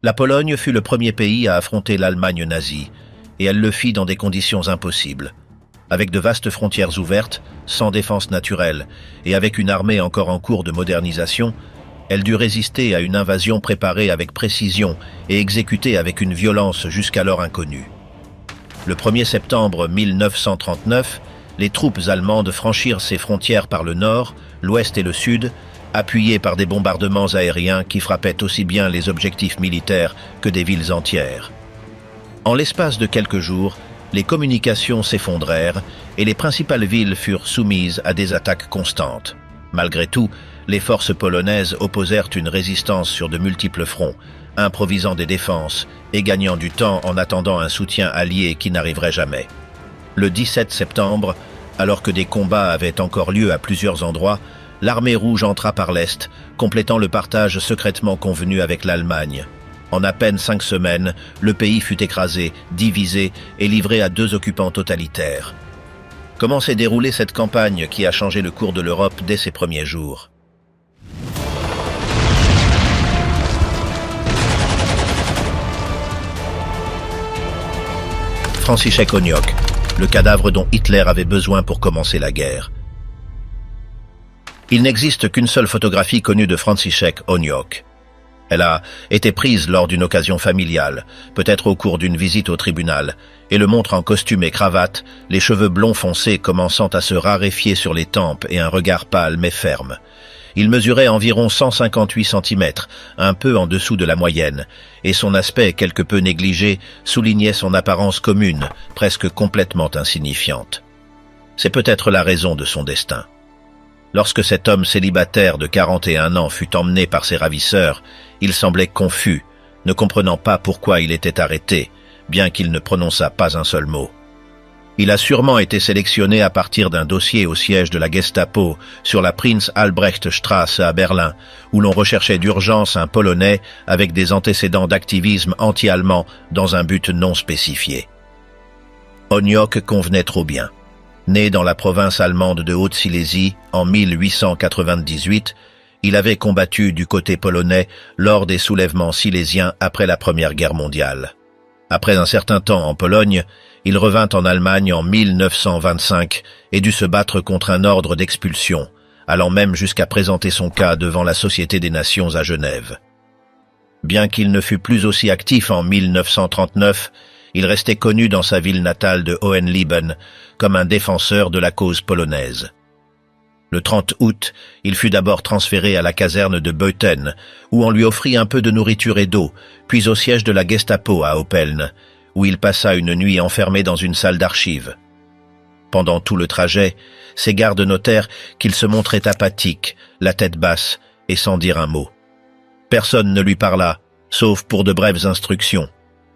La Pologne fut le premier pays à affronter l'Allemagne nazie, et elle le fit dans des conditions impossibles. Avec de vastes frontières ouvertes, sans défense naturelle, et avec une armée encore en cours de modernisation, elle dut résister à une invasion préparée avec précision et exécutée avec une violence jusqu'alors inconnue. Le 1er septembre 1939, les troupes allemandes franchirent ses frontières par le nord, l'ouest et le sud, appuyées par des bombardements aériens qui frappaient aussi bien les objectifs militaires que des villes entières. En l'espace de quelques jours, les communications s'effondrèrent et les principales villes furent soumises à des attaques constantes. Malgré tout, les forces polonaises opposèrent une résistance sur de multiples fronts, improvisant des défenses et gagnant du temps en attendant un soutien allié qui n'arriverait jamais. Le 17 septembre, alors que des combats avaient encore lieu à plusieurs endroits, l'armée rouge entra par l'Est, complétant le partage secrètement convenu avec l'Allemagne. En à peine 5 semaines, le pays fut écrasé, divisé et livré à 2 occupants totalitaires. Comment s'est déroulée cette campagne qui a changé le cours de l'Europe dès ses premiers jours ? Franciszek Onyok, le cadavre dont Hitler avait besoin pour commencer la guerre. Il n'existe qu'une seule photographie connue de Franciszek Onyok. Elle a été prise lors d'une occasion familiale, peut-être au cours d'une visite au tribunal, et le montre en costume et cravate, les cheveux blonds foncés commençant à se raréfier sur les tempes et un regard pâle mais ferme. Il mesurait environ 158 cm, un peu en dessous de la moyenne, et son aspect quelque peu négligé soulignait son apparence commune, presque complètement insignifiante. C'est peut-être la raison de son destin. Lorsque cet homme célibataire de 41 ans fut emmené par ses ravisseurs, il semblait confus, ne comprenant pas pourquoi il était arrêté, bien qu'il ne prononçât pas un seul mot. Il a sûrement été sélectionné à partir d'un dossier au siège de la Gestapo sur la Prinz Albrecht Straße à Berlin, où l'on recherchait d'urgence un Polonais avec des antécédents d'activisme anti-allemand dans un but non spécifié. Onyok convenait trop bien. Né dans la province allemande de Haute-Silésie en 1898, il avait combattu du côté polonais lors des soulèvements silésiens après la Première Guerre mondiale. Après un certain temps en Pologne, il revint en Allemagne en 1925 et dut se battre contre un ordre d'expulsion, allant même jusqu'à présenter son cas devant la Société des Nations à Genève. Bien qu'il ne fût plus aussi actif en 1939, il restait connu dans sa ville natale de Hohenlieben comme un défenseur de la cause polonaise. Le 30 août, il fut d'abord transféré à la caserne de Beuthen, où on lui offrit un peu de nourriture et d'eau, puis au siège de la Gestapo à Oppeln, où il passa une nuit enfermé dans une salle d'archives. Pendant tout le trajet, ses gardes notèrent qu'il se montrait apathique, la tête basse et sans dire un mot. Personne ne lui parla, sauf pour de brèves instructions,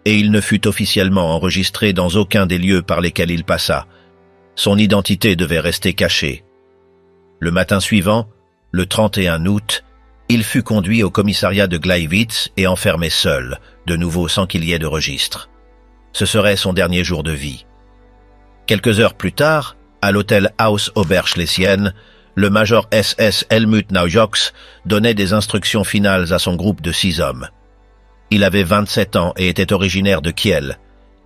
et il ne fut officiellement enregistré dans aucun des lieux par lesquels il passa. Son identité devait rester cachée. Le matin suivant, le 31 août, il fut conduit au commissariat de Gleiwitz et enfermé seul, de nouveau sans qu'il y ait de registre. Ce serait son dernier jour de vie. Quelques heures plus tard, à l'hôtel Haus Oberschlesien, le major SS Helmut Naujoks donnait des instructions finales à son groupe de 6 hommes. Il avait 27 ans et était originaire de Kiel.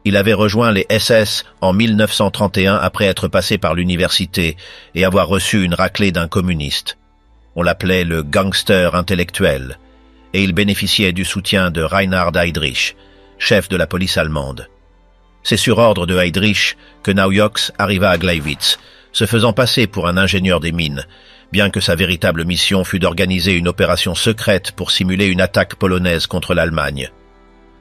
Il avait rejoint les SS en 1931 après être passé par l'université et avoir reçu une raclée d'un communiste. On l'appelait le gangster intellectuel, et il bénéficiait du soutien de Reinhard Heydrich, chef de la police allemande. C'est sur ordre de Heydrich que Naujoks arriva à Gleiwitz, se faisant passer pour un ingénieur des mines, bien que sa véritable mission fût d'organiser une opération secrète pour simuler une attaque polonaise contre l'Allemagne.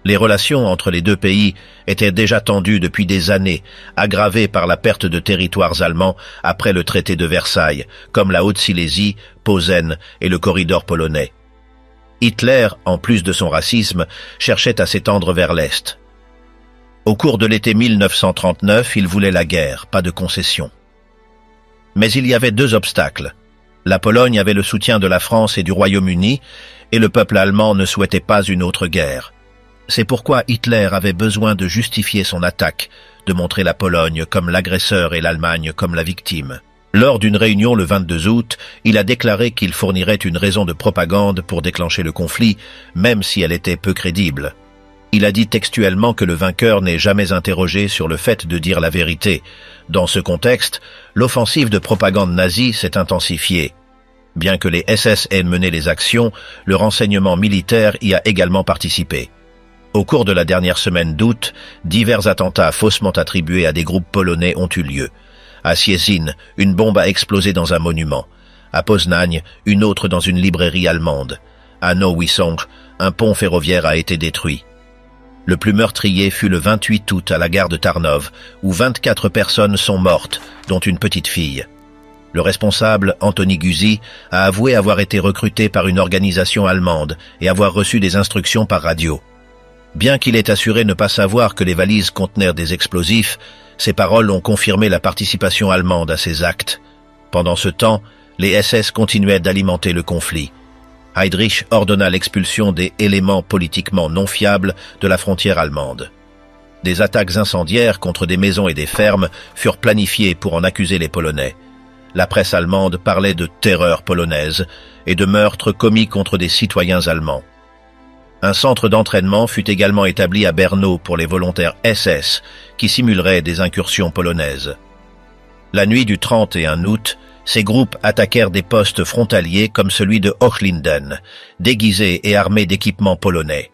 Les relations entre les deux pays étaient déjà tendues depuis des années, aggravées par la perte de territoires allemands après le traité de Versailles, comme la Haute-Silésie, Posen et le corridor polonais. Hitler, en plus de son racisme, cherchait à s'étendre vers l'Est. Au cours de l'été 1939, il voulait la guerre, pas de concessions. Mais il y avait 2 obstacles. La Pologne avait le soutien de la France et du Royaume-Uni, et le peuple allemand ne souhaitait pas une autre guerre. C'est pourquoi Hitler avait besoin de justifier son attaque, de montrer la Pologne comme l'agresseur et l'Allemagne comme la victime. Lors d'une réunion le 22 août, il a déclaré qu'il fournirait une raison de propagande pour déclencher le conflit, même si elle était peu crédible. Il a dit textuellement que le vainqueur n'est jamais interrogé sur le fait de dire la vérité. Dans ce contexte, l'offensive de propagande nazie s'est intensifiée. Bien que les SS aient mené les actions, le renseignement militaire y a également participé. Au cours de la dernière semaine d'août, divers attentats faussement attribués à des groupes polonais ont eu lieu. À Cieszyn, une bombe a explosé dans un monument. À Poznań, une autre dans une librairie allemande. À Nowy Sącz, un pont ferroviaire a été détruit. Le plus meurtrier fut le 28 août à la gare de Tarnów, où 24 personnes sont mortes, dont une petite fille. Le responsable, Antoni Guzzi, a avoué avoir été recruté par une organisation allemande et avoir reçu des instructions par radio. Bien qu'il ait assuré ne pas savoir que les valises contenaient des explosifs, ses paroles ont confirmé la participation allemande à ces actes. Pendant ce temps, les SS continuaient d'alimenter le conflit. Heydrich ordonna l'expulsion des éléments politiquement non fiables de la frontière allemande. Des attaques incendiaires contre des maisons et des fermes furent planifiées pour en accuser les Polonais. La presse allemande parlait de terreur polonaise et de meurtres commis contre des citoyens allemands. Un centre d'entraînement fut également établi à Brno pour les volontaires SS qui simuleraient des incursions polonaises. La nuit du 31 août, ces groupes attaquèrent des postes frontaliers comme celui de Hochlinden, déguisés et armés d'équipements polonais.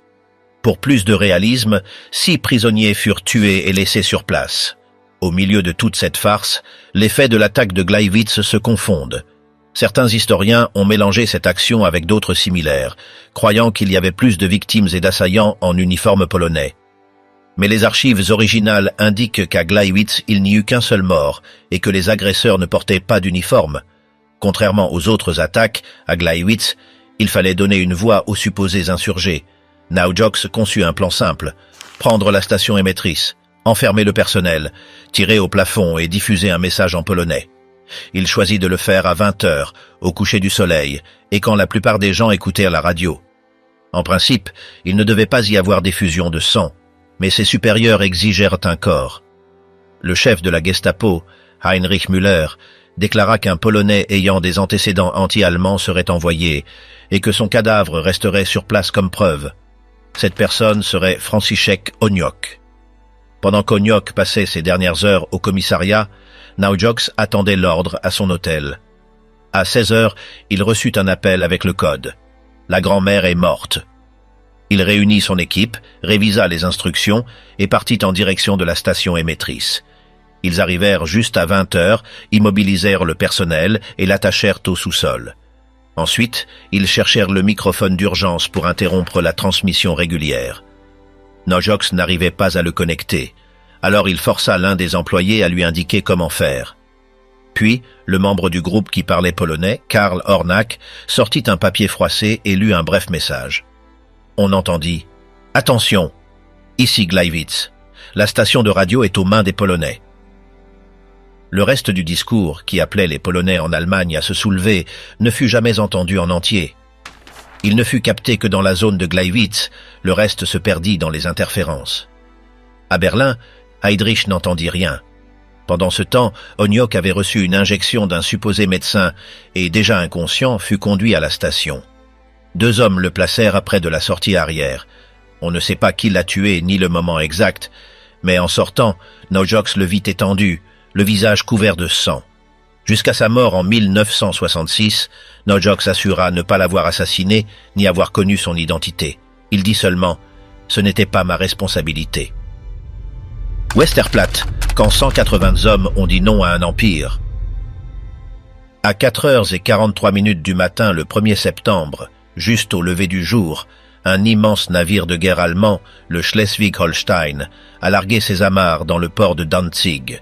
Pour plus de réalisme, 6 prisonniers furent tués et laissés sur place. Au milieu de toute cette farce, les faits de l'attaque de Gleiwitz se confondent. Certains historiens ont mélangé cette action avec d'autres similaires, croyant qu'il y avait plus de victimes et d'assaillants en uniforme polonais. Mais les archives originales indiquent qu'à Gleiwitz, il n'y eut qu'un seul mort et que les agresseurs ne portaient pas d'uniforme. Contrairement aux autres attaques, à Gleiwitz, il fallait donner une voix aux supposés insurgés. Naujoks conçut un plan simple: prendre la station émettrice, enfermer le personnel, tirer au plafond et diffuser un message en polonais. Il choisit de le faire à 20 heures, au coucher du soleil, et quand la plupart des gens écoutaient la radio. En principe, il ne devait pas y avoir d'effusion de sang, mais ses supérieurs exigèrent un corps. Le chef de la Gestapo, Heinrich Müller, déclara qu'un Polonais ayant des antécédents anti-allemands serait envoyé et que son cadavre resterait sur place comme preuve. Cette personne serait Franciszek Onyok. Pendant qu'Onyok passait ses dernières heures au commissariat, Naujoks attendait l'ordre à son hôtel. À 16 heures, il reçut un appel avec le code. La grand-mère est morte. Il réunit son équipe, révisa les instructions et partit en direction de la station émettrice. Ils arrivèrent juste à 20 heures, immobilisèrent le personnel et l'attachèrent au sous-sol. Ensuite, ils cherchèrent le microphone d'urgence pour interrompre la transmission régulière. Naujoks n'arrivait pas à le connecter, alors il força l'un des employés à lui indiquer comment faire. Puis, le membre du groupe qui parlait polonais, Karl Hornak, sortit un papier froissé et lut un bref message. On entendit « Attention, ici Gleiwitz. La station de radio est aux mains des Polonais. » Le reste du discours, qui appelait les Polonais en Allemagne à se soulever, ne fut jamais entendu en entier. Il ne fut capté que dans la zone de Gleiwitz, le reste se perdit dans les interférences. À Berlin, Heydrich n'entendit rien. Pendant ce temps, Onyok avait reçu une injection d'un supposé médecin et, déjà inconscient, fut conduit à la station. 2 hommes le placèrent près de la sortie arrière. On ne sait pas qui l'a tué ni le moment exact, mais en sortant, Naujoks le vit étendu, le visage couvert de sang. Jusqu'à sa mort en 1966, Naujoks assura ne pas l'avoir assassiné ni avoir connu son identité. Il dit seulement « Ce n'était pas ma responsabilité ». Westerplatte, quand 180 hommes ont dit non à un empire. À 4h43 du matin le 1er septembre, juste au lever du jour, un immense navire de guerre allemand, le Schleswig-Holstein, a largué ses amarres dans le port de Danzig.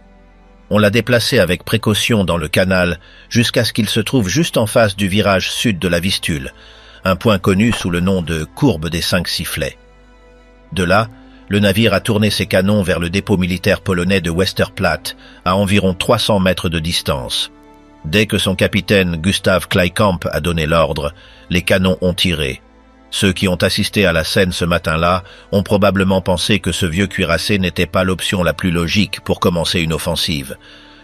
On l'a déplacé avec précaution dans le canal jusqu'à ce qu'il se trouve juste en face du virage sud de la Vistule, un point connu sous le nom de courbe des 5 sifflets. De là, le navire a tourné ses canons vers le dépôt militaire polonais de Westerplatte, à environ 300 mètres de distance. Dès que son capitaine Gustav Kleikamp a donné l'ordre, les canons ont tiré. Ceux qui ont assisté à la scène ce matin-là ont probablement pensé que ce vieux cuirassé n'était pas l'option la plus logique pour commencer une offensive.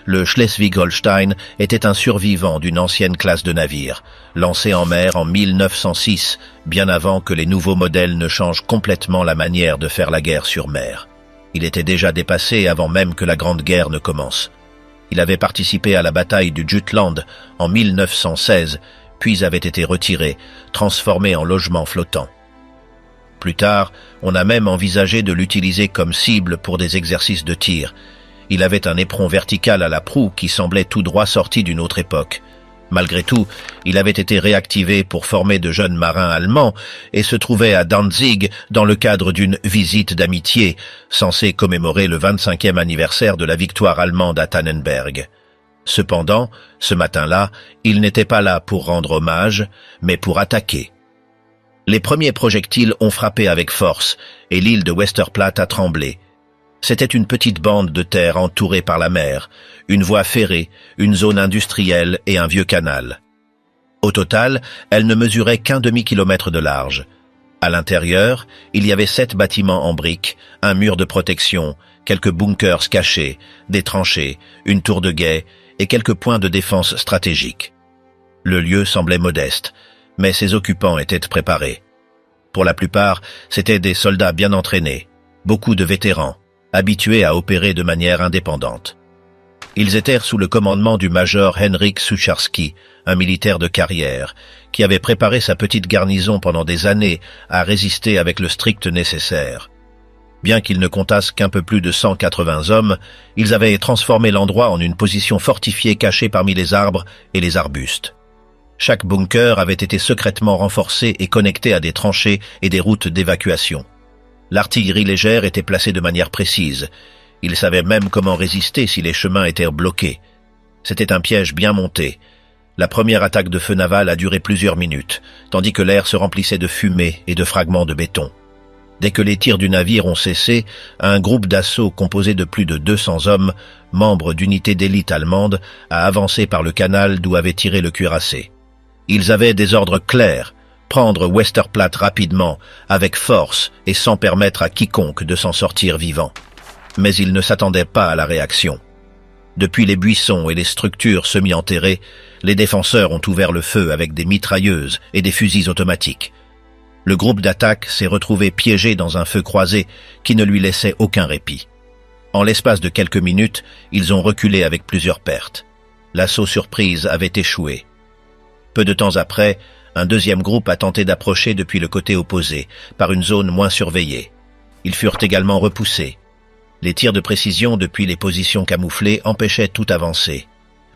Le Schleswig-Holstein était un survivant d'une ancienne classe de navires, lancé en mer en 1906, bien avant que les nouveaux modèles ne changent complètement la manière de faire la guerre sur mer. Il était déjà dépassé avant même que la Grande Guerre ne commence. Il avait participé à la bataille du Jutland en 1916, puis avait été retiré, transformé en logement flottant. Plus tard, on a même envisagé de l'utiliser comme cible pour des exercices de tir. Il avait un éperon vertical à la proue qui semblait tout droit sorti d'une autre époque. Malgré tout, il avait été réactivé pour former de jeunes marins allemands et se trouvait à Danzig dans le cadre d'une visite d'amitié, censée commémorer le 25e anniversaire de la victoire allemande à Tannenberg. Cependant, ce matin-là, il n'était pas là pour rendre hommage, mais pour attaquer. Les premiers projectiles ont frappé avec force et l'île de Westerplatte a tremblé. C'était une petite bande de terre entourée par la mer, une voie ferrée, une zone industrielle et un vieux canal. Au total, elle ne mesurait qu'un demi-kilomètre de large. À l'intérieur, il y avait 7 bâtiments en briques, un mur de protection, quelques bunkers cachés, des tranchées, une tour de guet et quelques points de défense stratégiques. Le lieu semblait modeste, mais ses occupants étaient préparés. Pour la plupart, c'étaient des soldats bien entraînés, beaucoup de vétérans, habitués à opérer de manière indépendante. Ils étaient sous le commandement du major Henryk Sucharski, un militaire de carrière, qui avait préparé sa petite garnison pendant des années à résister avec le strict nécessaire. Bien qu'ils ne comptassent qu'un peu plus de 180 hommes, ils avaient transformé l'endroit en une position fortifiée cachée parmi les arbres et les arbustes. Chaque bunker avait été secrètement renforcé et connecté à des tranchées et des routes d'évacuation. L'artillerie légère était placée de manière précise. Ils savaient même comment résister si les chemins étaient bloqués. C'était un piège bien monté. La première attaque de feu naval a duré plusieurs minutes, tandis que l'air se remplissait de fumée et de fragments de béton. Dès que les tirs du navire ont cessé, un groupe d'assaut composé de plus de 200 hommes, membres d'unités d'élite allemande, a avancé par le canal d'où avait tiré le cuirassé. Ils avaient des ordres clairs, prendre Westerplatte rapidement, avec force et sans permettre à quiconque de s'en sortir vivant. Mais ils ne s'attendaient pas à la réaction. Depuis les buissons et les structures semi-enterrées, les défenseurs ont ouvert le feu avec des mitrailleuses et des fusils automatiques. Le groupe d'attaque s'est retrouvé piégé dans un feu croisé qui ne lui laissait aucun répit. En l'espace de quelques minutes, ils ont reculé avec plusieurs pertes. L'assaut surprise avait échoué. Peu de temps après, un deuxième groupe a tenté d'approcher depuis le côté opposé, par une zone moins surveillée. Ils furent également repoussés. Les tirs de précision depuis les positions camouflées empêchaient toute avancée.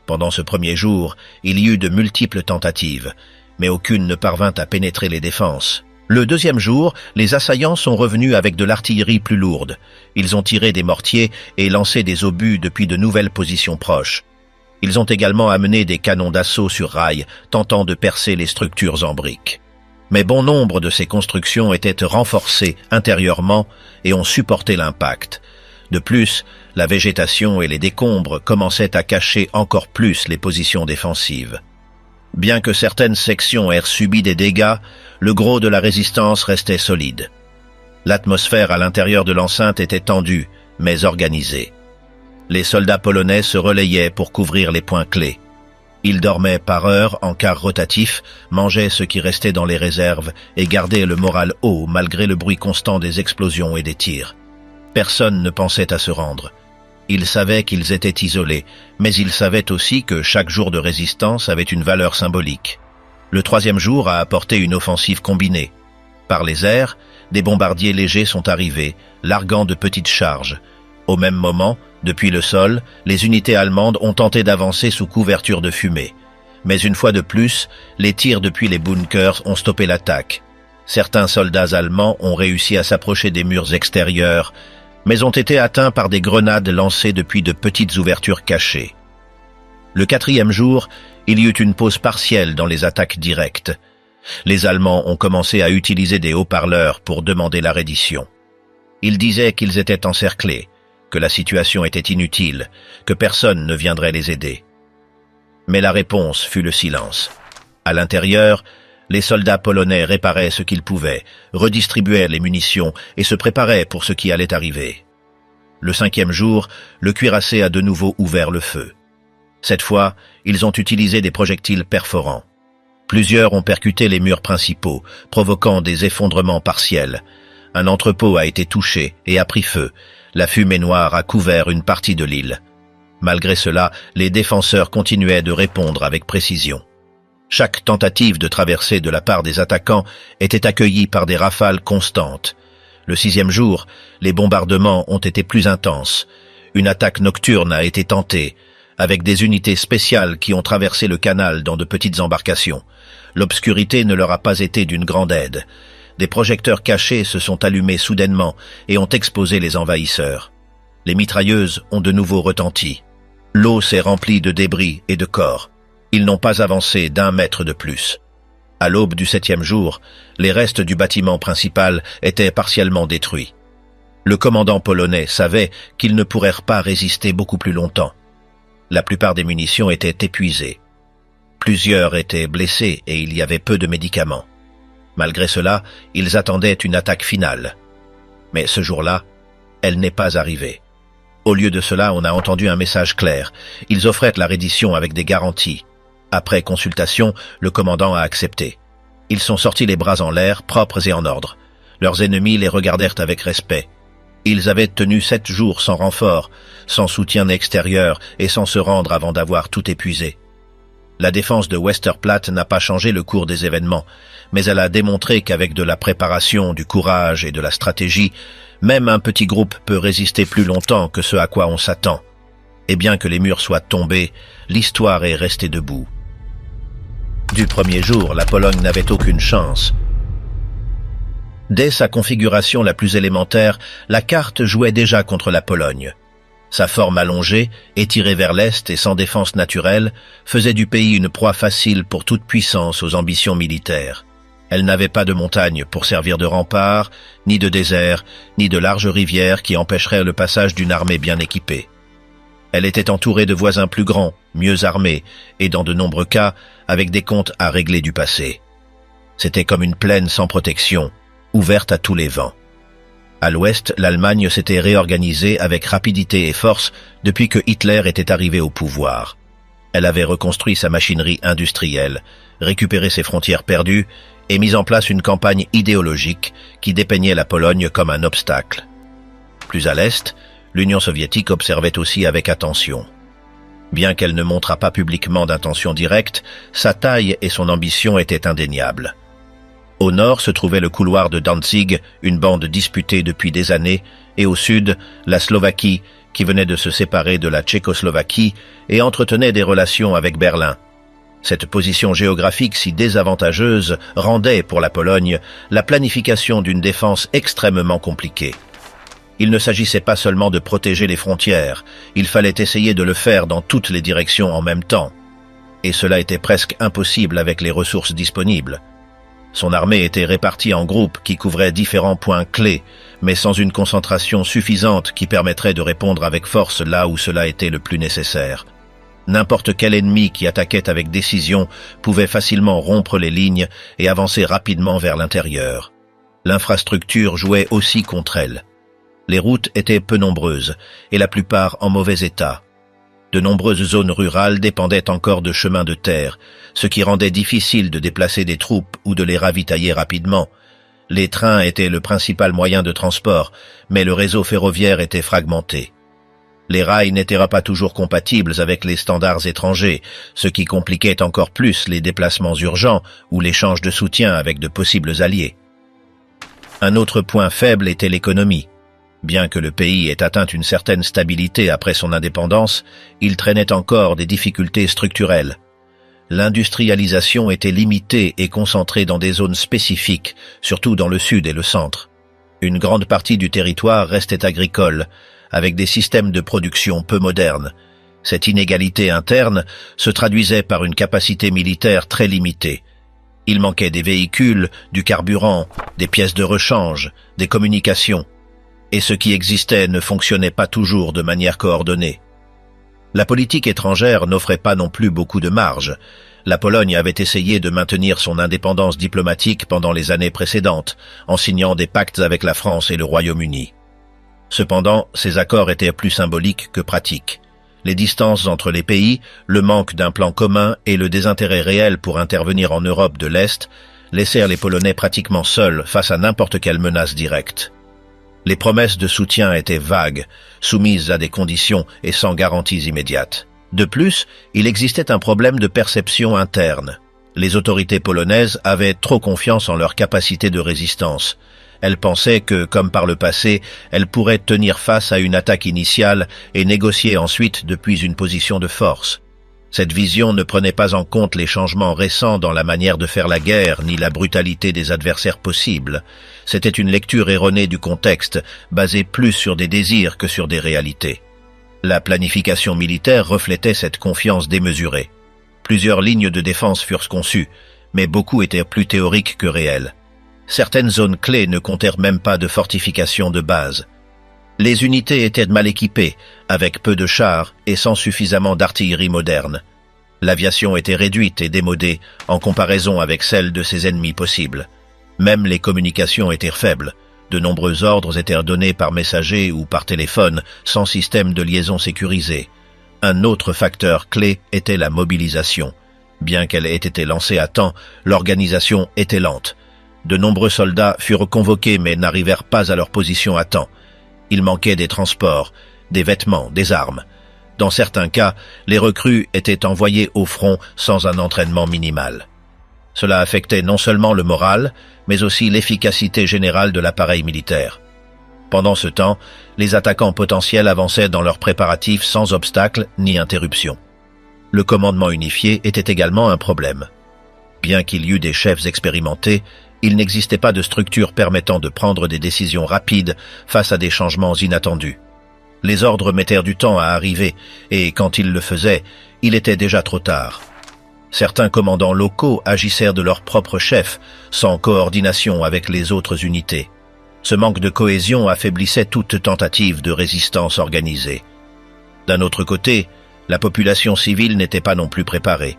Pendant ce premier jour, il y eut de multiples tentatives, mais aucune ne parvint à pénétrer les défenses. Le deuxième jour, les assaillants sont revenus avec de l'artillerie plus lourde. Ils ont tiré des mortiers et lancé des obus depuis de nouvelles positions proches. Ils ont également amené des canons d'assaut sur rail, tentant de percer les structures en briques. Mais bon nombre de ces constructions étaient renforcées intérieurement et ont supporté l'impact. De plus, la végétation et les décombres commençaient à cacher encore plus les positions défensives. Bien que certaines sections aient subi des dégâts, le gros de la résistance restait solide. L'atmosphère à l'intérieur de l'enceinte était tendue, mais organisée. Les soldats polonais se relayaient pour couvrir les points clés. Ils dormaient par heure en quart rotatif, mangeaient ce qui restait dans les réserves et gardaient le moral haut malgré le bruit constant des explosions et des tirs. Personne ne pensait à se rendre. Ils savaient qu'ils étaient isolés, mais ils savaient aussi que chaque jour de résistance avait une valeur symbolique. Le troisième jour a apporté une offensive combinée. Par les airs, des bombardiers légers sont arrivés, larguant de petites charges. Au même moment, depuis le sol, les unités allemandes ont tenté d'avancer sous couverture de fumée. Mais une fois de plus, les tirs depuis les bunkers ont stoppé l'attaque. Certains soldats allemands ont réussi à s'approcher des murs extérieurs, mais ont été atteints par des grenades lancées depuis de petites ouvertures cachées. Le quatrième jour, il y eut une pause partielle dans les attaques directes. Les Allemands ont commencé à utiliser des haut-parleurs pour demander la reddition. Ils disaient qu'ils étaient encerclés, que la situation était inutile, que personne ne viendrait les aider. Mais la réponse fut le silence. À l'intérieur, les soldats polonais réparaient ce qu'ils pouvaient, redistribuaient les munitions et se préparaient pour ce qui allait arriver. Le 5e jour, le cuirassé a de nouveau ouvert le feu. Cette fois, ils ont utilisé des projectiles perforants. Plusieurs ont percuté les murs principaux, provoquant des effondrements partiels. Un entrepôt a été touché et a pris feu. La fumée noire a couvert une partie de l'île. Malgré cela, les défenseurs continuaient de répondre avec précision. Chaque tentative de traversée de la part des attaquants était accueillie par des rafales constantes. Le 6e jour, les bombardements ont été plus intenses. Une attaque nocturne a été tentée, avec des unités spéciales qui ont traversé le canal dans de petites embarcations. L'obscurité ne leur a pas été d'une grande aide. Des projecteurs cachés se sont allumés soudainement et ont exposé les envahisseurs. Les mitrailleuses ont de nouveau retenti. L'eau s'est remplie de débris et de corps. Ils n'ont pas avancé d'1 mètre de plus. À l'aube du 7e jour, les restes du bâtiment principal étaient partiellement détruits. Le commandant polonais savait qu'ils ne pourraient pas résister beaucoup plus longtemps. La plupart des munitions étaient épuisées. Plusieurs étaient blessés et il y avait peu de médicaments. Malgré cela, ils attendaient une attaque finale. Mais ce jour-là, elle n'est pas arrivée. Au lieu de cela, on a entendu un message clair. Ils offraient la reddition avec des garanties. Après consultation, le commandant a accepté. Ils sont sortis les bras en l'air, propres et en ordre. Leurs ennemis les regardèrent avec respect. Ils avaient tenu 7 jours sans renfort, sans soutien extérieur et sans se rendre avant d'avoir tout épuisé. La défense de Westerplatte n'a pas changé le cours des événements, mais elle a démontré qu'avec de la préparation, du courage et de la stratégie, même un petit groupe peut résister plus longtemps que ce à quoi on s'attend. Et bien que les murs soient tombés, l'histoire est restée debout. Du premier jour, la Pologne n'avait aucune chance. Dès sa configuration la plus élémentaire, la carte jouait déjà contre la Pologne. Sa forme allongée, étirée vers l'est et sans défense naturelle, faisait du pays une proie facile pour toute puissance aux ambitions militaires. Elle n'avait pas de montagnes pour servir de rempart, ni de désert, ni de larges rivières qui empêcheraient le passage d'une armée bien équipée. Elle était entourée de voisins plus grands, mieux armés, et dans de nombreux cas, avec des comptes à régler du passé. C'était comme une plaine sans protection, ouverte à tous les vents. À l'ouest, l'Allemagne s'était réorganisée avec rapidité et force depuis que Hitler était arrivé au pouvoir. Elle avait reconstruit sa machinerie industrielle, récupéré ses frontières perdues et mis en place une campagne idéologique qui dépeignait la Pologne comme un obstacle. Plus à l'est, l'Union soviétique observait aussi avec attention. Bien qu'elle ne montrât pas publiquement d'intention directe, sa taille et son ambition étaient indéniables. Au nord se trouvait le couloir de Danzig, une bande disputée depuis des années, et au sud, la Slovaquie, qui venait de se séparer de la Tchécoslovaquie et entretenait des relations avec Berlin. Cette position géographique si désavantageuse rendait, pour la Pologne, la planification d'une défense extrêmement compliquée. Il ne s'agissait pas seulement de protéger les frontières, il fallait essayer de le faire dans toutes les directions en même temps. Et cela était presque impossible avec les ressources disponibles. Son armée était répartie en groupes qui couvraient différents points clés, mais sans une concentration suffisante qui permettrait de répondre avec force là où cela était le plus nécessaire. N'importe quel ennemi qui attaquait avec décision pouvait facilement rompre les lignes et avancer rapidement vers l'intérieur. L'infrastructure jouait aussi contre elle. Les routes étaient peu nombreuses, et la plupart en mauvais état. De nombreuses zones rurales dépendaient encore de chemins de terre, ce qui rendait difficile de déplacer des troupes ou de les ravitailler rapidement. Les trains étaient le principal moyen de transport, mais le réseau ferroviaire était fragmenté. Les rails n'étaient pas toujours compatibles avec les standards étrangers, ce qui compliquait encore plus les déplacements urgents ou l'échange de soutien avec de possibles alliés. Un autre point faible était l'économie. Bien que le pays ait atteint une certaine stabilité après son indépendance, il traînait encore des difficultés structurelles. L'industrialisation était limitée et concentrée dans des zones spécifiques, surtout dans le sud et le centre. Une grande partie du territoire restait agricole, avec des systèmes de production peu modernes. Cette inégalité interne se traduisait par une capacité militaire très limitée. Il manquait des véhicules, du carburant, des pièces de rechange, des communications. Et ce qui existait ne fonctionnait pas toujours de manière coordonnée. La politique étrangère n'offrait pas non plus beaucoup de marge. La Pologne avait essayé de maintenir son indépendance diplomatique pendant les années précédentes, en signant des pactes avec la France et le Royaume-Uni. Cependant, ces accords étaient plus symboliques que pratiques. Les distances entre les pays, le manque d'un plan commun et le désintérêt réel pour intervenir en Europe de l'Est laissèrent les Polonais pratiquement seuls face à n'importe quelle menace directe. Les promesses de soutien étaient vagues, soumises à des conditions et sans garanties immédiates. De plus, il existait un problème de perception interne. Les autorités polonaises avaient trop confiance en leur capacité de résistance. Elles pensaient que, comme par le passé, elles pourraient tenir face à une attaque initiale et négocier ensuite depuis une position de force. Cette vision ne prenait pas en compte les changements récents dans la manière de faire la guerre ni la brutalité des adversaires possibles. C'était une lecture erronée du contexte, basée plus sur des désirs que sur des réalités. La planification militaire reflétait cette confiance démesurée. Plusieurs lignes de défense furent conçues, mais beaucoup étaient plus théoriques que réelles. Certaines zones clés ne comptèrent même pas de fortifications de base. Les unités étaient mal équipées, avec peu de chars et sans suffisamment d'artillerie moderne. L'aviation était réduite et démodée en comparaison avec celle de ses ennemis possibles. Même les communications étaient faibles. De nombreux ordres étaient donnés par messager ou par téléphone, sans système de liaison sécurisé. Un autre facteur clé était la mobilisation. Bien qu'elle ait été lancée à temps, l'organisation était lente. De nombreux soldats furent convoqués mais n'arrivèrent pas à leur position à temps. Il manquait des transports, des vêtements, des armes. Dans certains cas, les recrues étaient envoyés au front sans un entraînement minimal. Cela affectait non seulement le moral, mais aussi l'efficacité générale de l'appareil militaire. Pendant ce temps, les attaquants potentiels avançaient dans leurs préparatifs sans obstacle ni interruption. Le commandement unifié était également un problème. Bien qu'il y eût des chefs expérimentés, il n'existait pas de structure permettant de prendre des décisions rapides face à des changements inattendus. Les ordres mettèrent du temps à arriver, et quand ils le faisaient, il était déjà trop tard. Certains commandants locaux agissèrent de leur propre chef, sans coordination avec les autres unités. Ce manque de cohésion affaiblissait toute tentative de résistance organisée. D'un autre côté, la population civile n'était pas non plus préparée.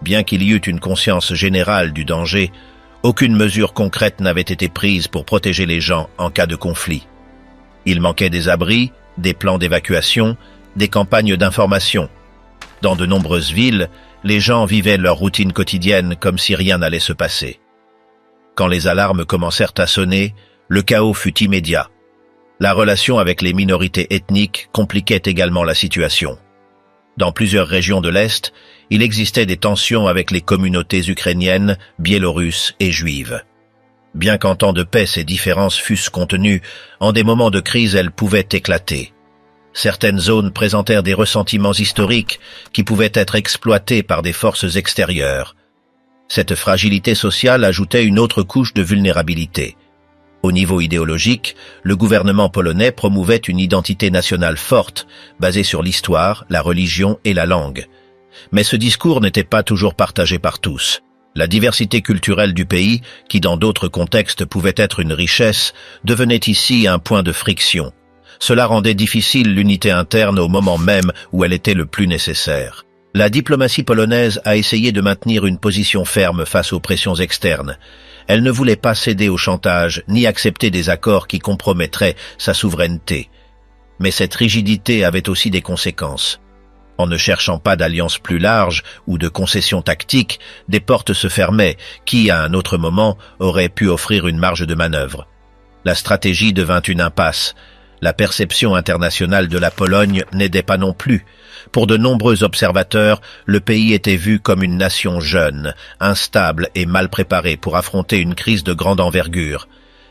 Bien qu'il y eût une conscience générale du danger, aucune mesure concrète n'avait été prise pour protéger les gens en cas de conflit. Il manquait des abris, des plans d'évacuation, des campagnes d'information. Dans de nombreuses villes, les gens vivaient leur routine quotidienne comme si rien n'allait se passer. Quand les alarmes commencèrent à sonner, le chaos fut immédiat. La relation avec les minorités ethniques compliquait également la situation. Dans plusieurs régions de l'Est, il existait des tensions avec les communautés ukrainiennes, biélorusses et juives. Bien qu'en temps de paix ces différences fussent contenues, en des moments de crise elles pouvaient éclater. Certaines zones présentèrent des ressentiments historiques qui pouvaient être exploités par des forces extérieures. Cette fragilité sociale ajoutait une autre couche de vulnérabilité. Au niveau idéologique, le gouvernement polonais promouvait une identité nationale forte, basée sur l'histoire, la religion et la langue. Mais ce discours n'était pas toujours partagé par tous. La diversité culturelle du pays, qui dans d'autres contextes pouvait être une richesse, devenait ici un point de friction. Cela rendait difficile l'unité interne au moment même où elle était le plus nécessaire. La diplomatie polonaise a essayé de maintenir une position ferme face aux pressions externes. Elle ne voulait pas céder au chantage ni accepter des accords qui compromettraient sa souveraineté. Mais cette rigidité avait aussi des conséquences. En ne cherchant pas d'alliance plus large ou de concessions tactiques, des portes se fermaient qui, à un autre moment, auraient pu offrir une marge de manœuvre. La stratégie devint une impasse. La perception internationale de la Pologne n'aidait pas non plus. Pour de nombreux observateurs, le pays était vu comme une nation jeune, instable et mal préparée pour affronter une crise de grande envergure.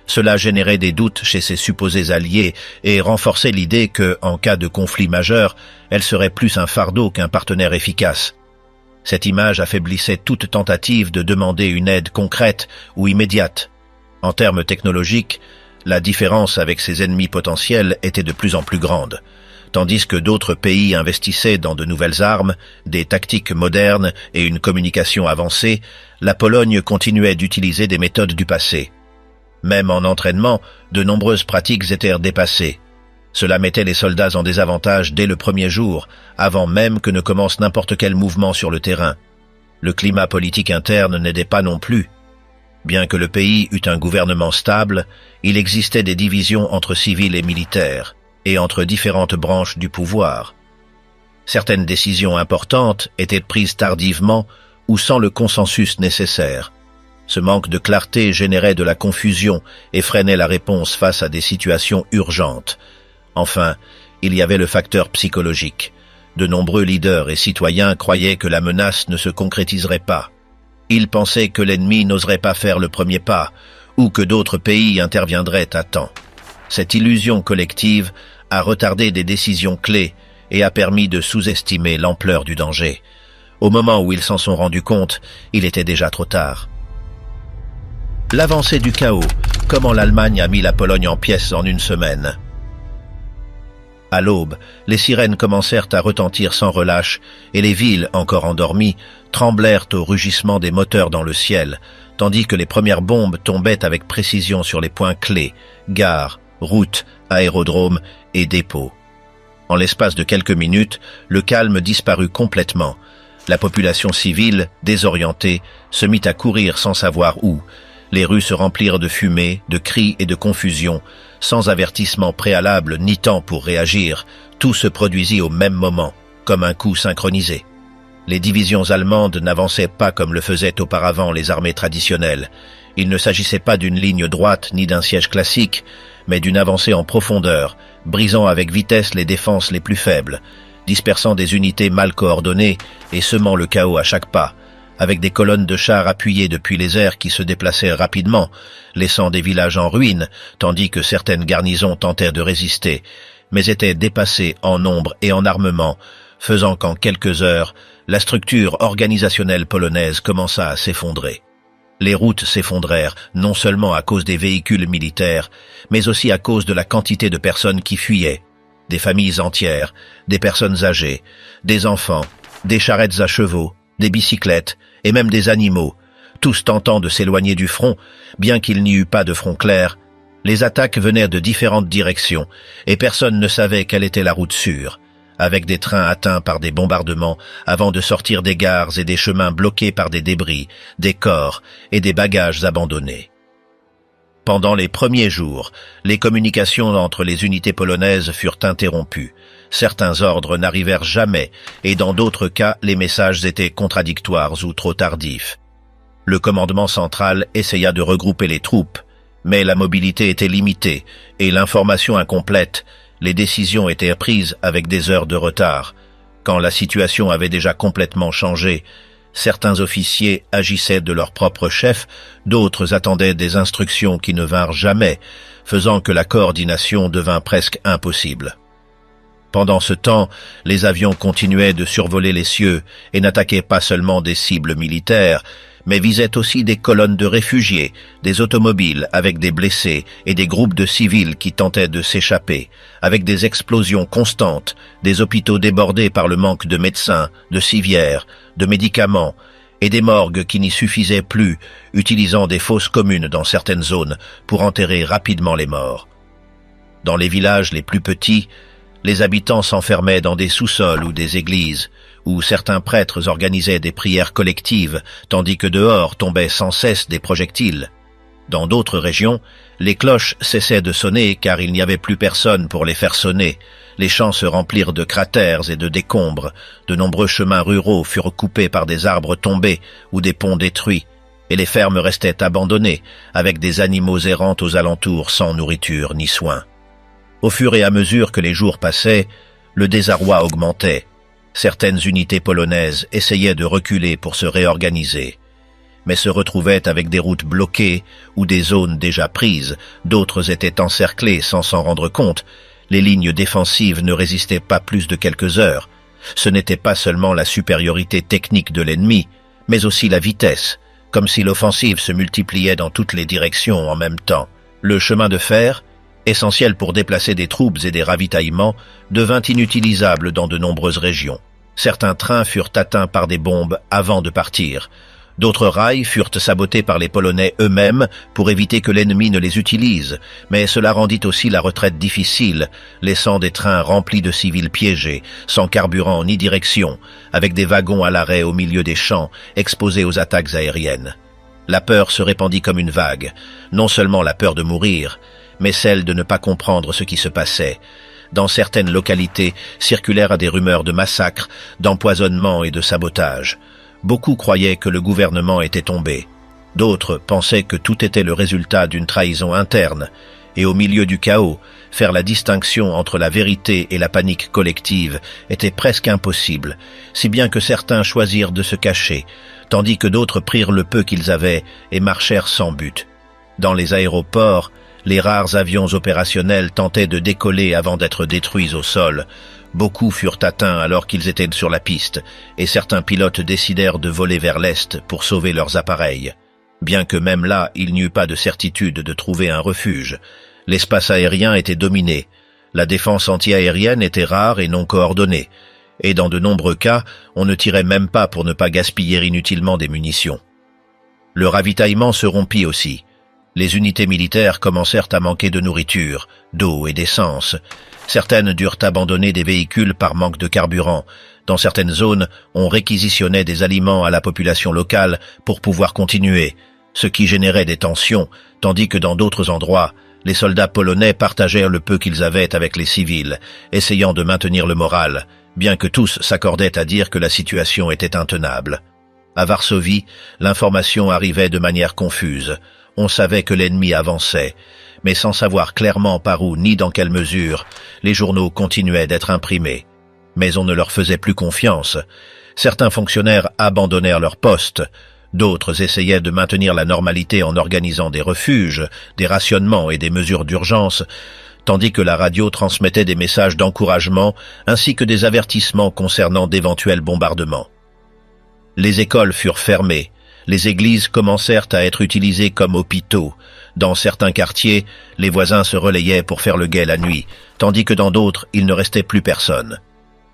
Cela générait des doutes chez ses supposés alliés et renforçait l'idée que, en cas de conflit majeur, elle serait plus un fardeau qu'un partenaire efficace. Cette image affaiblissait toute tentative de demander une aide concrète ou immédiate. En termes technologiques, la différence avec ses ennemis potentiels était de plus en plus grande. Tandis que d'autres pays investissaient dans de nouvelles armes, des tactiques modernes et une communication avancée, la Pologne continuait d'utiliser des méthodes du passé. Même en entraînement, de nombreuses pratiques étaient dépassées. Cela mettait les soldats en désavantage dès le premier jour, avant même que ne commence n'importe quel mouvement sur le terrain. Le climat politique interne n'aidait pas non plus. Bien que le pays eût un gouvernement stable, il existait des divisions entre civils et militaires, et entre différentes branches du pouvoir. Certaines décisions importantes étaient prises tardivement ou sans le consensus nécessaire. Ce manque de clarté générait de la confusion et freinait la réponse face à des situations urgentes. Enfin, il y avait le facteur psychologique. De nombreux leaders et citoyens croyaient que la menace ne se concrétiserait pas. Ils pensaient que l'ennemi n'oserait pas faire le premier pas, ou que d'autres pays interviendraient à temps. Cette illusion collective a retardé des décisions clés et a permis de sous-estimer l'ampleur du danger. Au moment où ils s'en sont rendus compte, il était déjà trop tard. L'avancée du chaos, comment l'Allemagne a mis la Pologne en pièces en une semaine. À l'aube, les sirènes commencèrent à retentir sans relâche et les villes, encore endormies, tremblèrent au rugissement des moteurs dans le ciel, tandis que les premières bombes tombaient avec précision sur les points clés, gares, routes, aérodromes et dépôts. En l'espace de quelques minutes, le calme disparut complètement. La population civile, désorientée, se mit à courir sans savoir où. Les rues se remplirent de fumée, de cris et de confusion. Sans avertissement préalable ni temps pour réagir, tout se produisit au même moment, comme un coup synchronisé. Les divisions allemandes n'avançaient pas comme le faisaient auparavant les armées traditionnelles. Il ne s'agissait pas d'une ligne droite ni d'un siège classique, mais d'une avancée en profondeur, brisant avec vitesse les défenses les plus faibles, dispersant des unités mal coordonnées et semant le chaos à chaque pas, avec des colonnes de chars appuyées depuis les airs qui se déplaçaient rapidement, laissant des villages en ruine, tandis que certaines garnisons tentèrent de résister, mais étaient dépassées en nombre et en armement, faisant qu'en quelques heures, la structure organisationnelle polonaise commença à s'effondrer. Les routes s'effondrèrent, non seulement à cause des véhicules militaires, mais aussi à cause de la quantité de personnes qui fuyaient. Des familles entières, des personnes âgées, des enfants, des charrettes à chevaux, des bicyclettes et même des animaux, tous tentant de s'éloigner du front, bien qu'il n'y eût pas de front clair. Les attaques venaient de différentes directions et personne ne savait quelle était la route sûre, avec des trains atteints par des bombardements avant de sortir des gares et des chemins bloqués par des débris, des corps et des bagages abandonnés. Pendant les premiers jours, les communications entre les unités polonaises furent interrompues. Certains ordres n'arrivèrent jamais, et dans d'autres cas, les messages étaient contradictoires ou trop tardifs. Le commandement central essaya de regrouper les troupes, mais la mobilité était limitée et l'information incomplète. Les décisions étaient prises avec des heures de retard. Quand la situation avait déjà complètement changé, certains officiers agissaient de leur propre chef, d'autres attendaient des instructions qui ne vinrent jamais, faisant que la coordination devint presque impossible. Pendant ce temps, les avions continuaient de survoler les cieux et n'attaquaient pas seulement des cibles militaires, mais visaient aussi des colonnes de réfugiés, des automobiles avec des blessés et des groupes de civils qui tentaient de s'échapper, avec des explosions constantes, des hôpitaux débordés par le manque de médecins, de civières, de médicaments, et des morgues qui n'y suffisaient plus, utilisant des fosses communes dans certaines zones pour enterrer rapidement les morts. Dans les villages les plus petits, les habitants s'enfermaient dans des sous-sols ou des églises, où certains prêtres organisaient des prières collectives, tandis que dehors tombaient sans cesse des projectiles. Dans d'autres régions, les cloches cessaient de sonner car il n'y avait plus personne pour les faire sonner. Les champs se remplirent de cratères et de décombres. De nombreux chemins ruraux furent coupés par des arbres tombés ou des ponts détruits, et les fermes restaient abandonnées, avec des animaux errants aux alentours sans nourriture ni soins. Au fur et à mesure que les jours passaient, le désarroi augmentait. Certaines unités polonaises essayaient de reculer pour se réorganiser, mais se retrouvaient avec des routes bloquées ou des zones déjà prises. D'autres étaient encerclées sans s'en rendre compte. Les lignes défensives ne résistaient pas plus de quelques heures. Ce n'était pas seulement la supériorité technique de l'ennemi, mais aussi la vitesse, comme si l'offensive se multipliait dans toutes les directions en même temps. Le chemin de fer, essentiel pour déplacer des troupes et des ravitaillements, devint inutilisable dans de nombreuses régions. Certains trains furent atteints par des bombes avant de partir. D'autres rails furent sabotés par les Polonais eux-mêmes pour éviter que l'ennemi ne les utilise, mais cela rendit aussi la retraite difficile, laissant des trains remplis de civils piégés, sans carburant ni direction, avec des wagons à l'arrêt au milieu des champs, exposés aux attaques aériennes. La peur se répandit comme une vague, non seulement la peur de mourir, mais celle de ne pas comprendre ce qui se passait. Dans certaines localités circulèrent des rumeurs de massacres, d'empoisonnement et de sabotage. Beaucoup croyaient que le gouvernement était tombé. D'autres pensaient que tout était le résultat d'une trahison interne. Et au milieu du chaos, faire la distinction entre la vérité et la panique collective était presque impossible, si bien que certains choisirent de se cacher, tandis que d'autres prirent le peu qu'ils avaient et marchèrent sans but. Dans les aéroports, les rares avions opérationnels tentaient de décoller avant d'être détruits au sol. Beaucoup furent atteints alors qu'ils étaient sur la piste, et certains pilotes décidèrent de voler vers l'est pour sauver leurs appareils. Bien que même là, il n'y eut pas de certitude de trouver un refuge. L'espace aérien était dominé. La défense anti-aérienne était rare et non coordonnée. Et dans de nombreux cas, on ne tirait même pas pour ne pas gaspiller inutilement des munitions. Le ravitaillement se rompit aussi. Les unités militaires commencèrent à manquer de nourriture, d'eau et d'essence. Certaines durent abandonner des véhicules par manque de carburant. Dans certaines zones, on réquisitionnait des aliments à la population locale pour pouvoir continuer, ce qui générait des tensions, tandis que dans d'autres endroits, les soldats polonais partagèrent le peu qu'ils avaient avec les civils, essayant de maintenir le moral, bien que tous s'accordaient à dire que la situation était intenable. À Varsovie, l'information arrivait de manière confuse. On savait que l'ennemi avançait, mais sans savoir clairement par où ni dans quelle mesure, les journaux continuaient d'être imprimés. Mais on ne leur faisait plus confiance. Certains fonctionnaires abandonnèrent leur poste. D'autres essayaient de maintenir la normalité en organisant des refuges, des rationnements et des mesures d'urgence, tandis que la radio transmettait des messages d'encouragement ainsi que des avertissements concernant d'éventuels bombardements. Les écoles furent fermées, les églises commencèrent à être utilisées comme hôpitaux. Dans certains quartiers, les voisins se relayaient pour faire le guet la nuit, tandis que dans d'autres, il ne restait plus personne.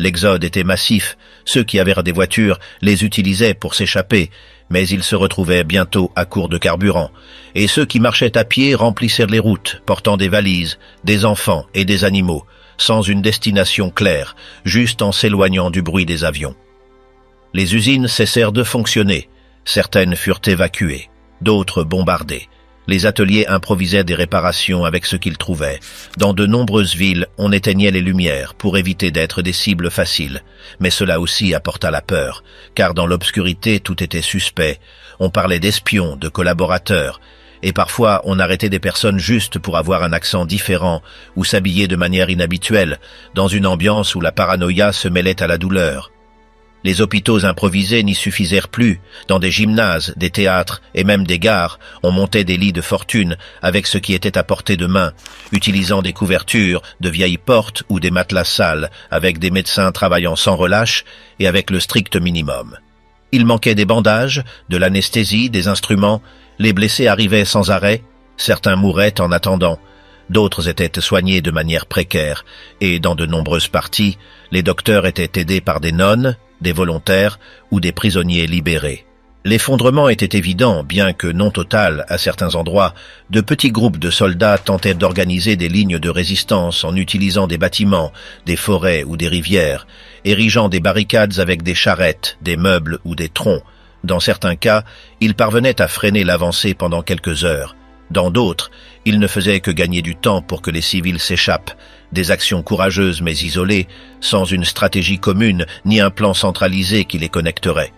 L'exode était massif, ceux qui avaient des voitures les utilisaient pour s'échapper, mais ils se retrouvaient bientôt à court de carburant, et ceux qui marchaient à pied remplissèrent les routes, portant des valises, des enfants et des animaux, sans une destination claire, juste en s'éloignant du bruit des avions. Les usines cessèrent de fonctionner, certaines furent évacuées, d'autres bombardées. Les ateliers improvisaient des réparations avec ce qu'ils trouvaient. Dans de nombreuses villes, on éteignait les lumières pour éviter d'être des cibles faciles. Mais cela aussi apporta la peur, car dans l'obscurité tout était suspect. On parlait d'espions, de collaborateurs, et parfois on arrêtait des personnes juste pour avoir un accent différent ou s'habiller de manière inhabituelle, dans une ambiance où la paranoïa se mêlait à la douleur. Les hôpitaux improvisés n'y suffisèrent plus. Dans des gymnases, des théâtres et même des gares, on montait des lits de fortune avec ce qui était à portée de main, utilisant des couvertures, de vieilles portes ou des matelas sales, avec des médecins travaillant sans relâche et avec le strict minimum. Il manquait des bandages, de l'anesthésie, des instruments, les blessés arrivaient sans arrêt, certains mouraient en attendant, d'autres étaient soignés de manière précaire, et dans de nombreuses parties, les docteurs étaient aidés par des nonnes, des volontaires ou des prisonniers libérés. L'effondrement était évident, bien que non total à certains endroits. De petits groupes de soldats tentaient d'organiser des lignes de résistance en utilisant des bâtiments, des forêts ou des rivières, érigeant des barricades avec des charrettes, des meubles ou des troncs. Dans certains cas, ils parvenaient à freiner l'avancée pendant quelques heures. Dans d'autres, ils ne faisaient que gagner du temps pour que les civils s'échappent. Des actions courageuses mais isolées, sans une stratégie commune ni un plan centralisé qui les connecterait.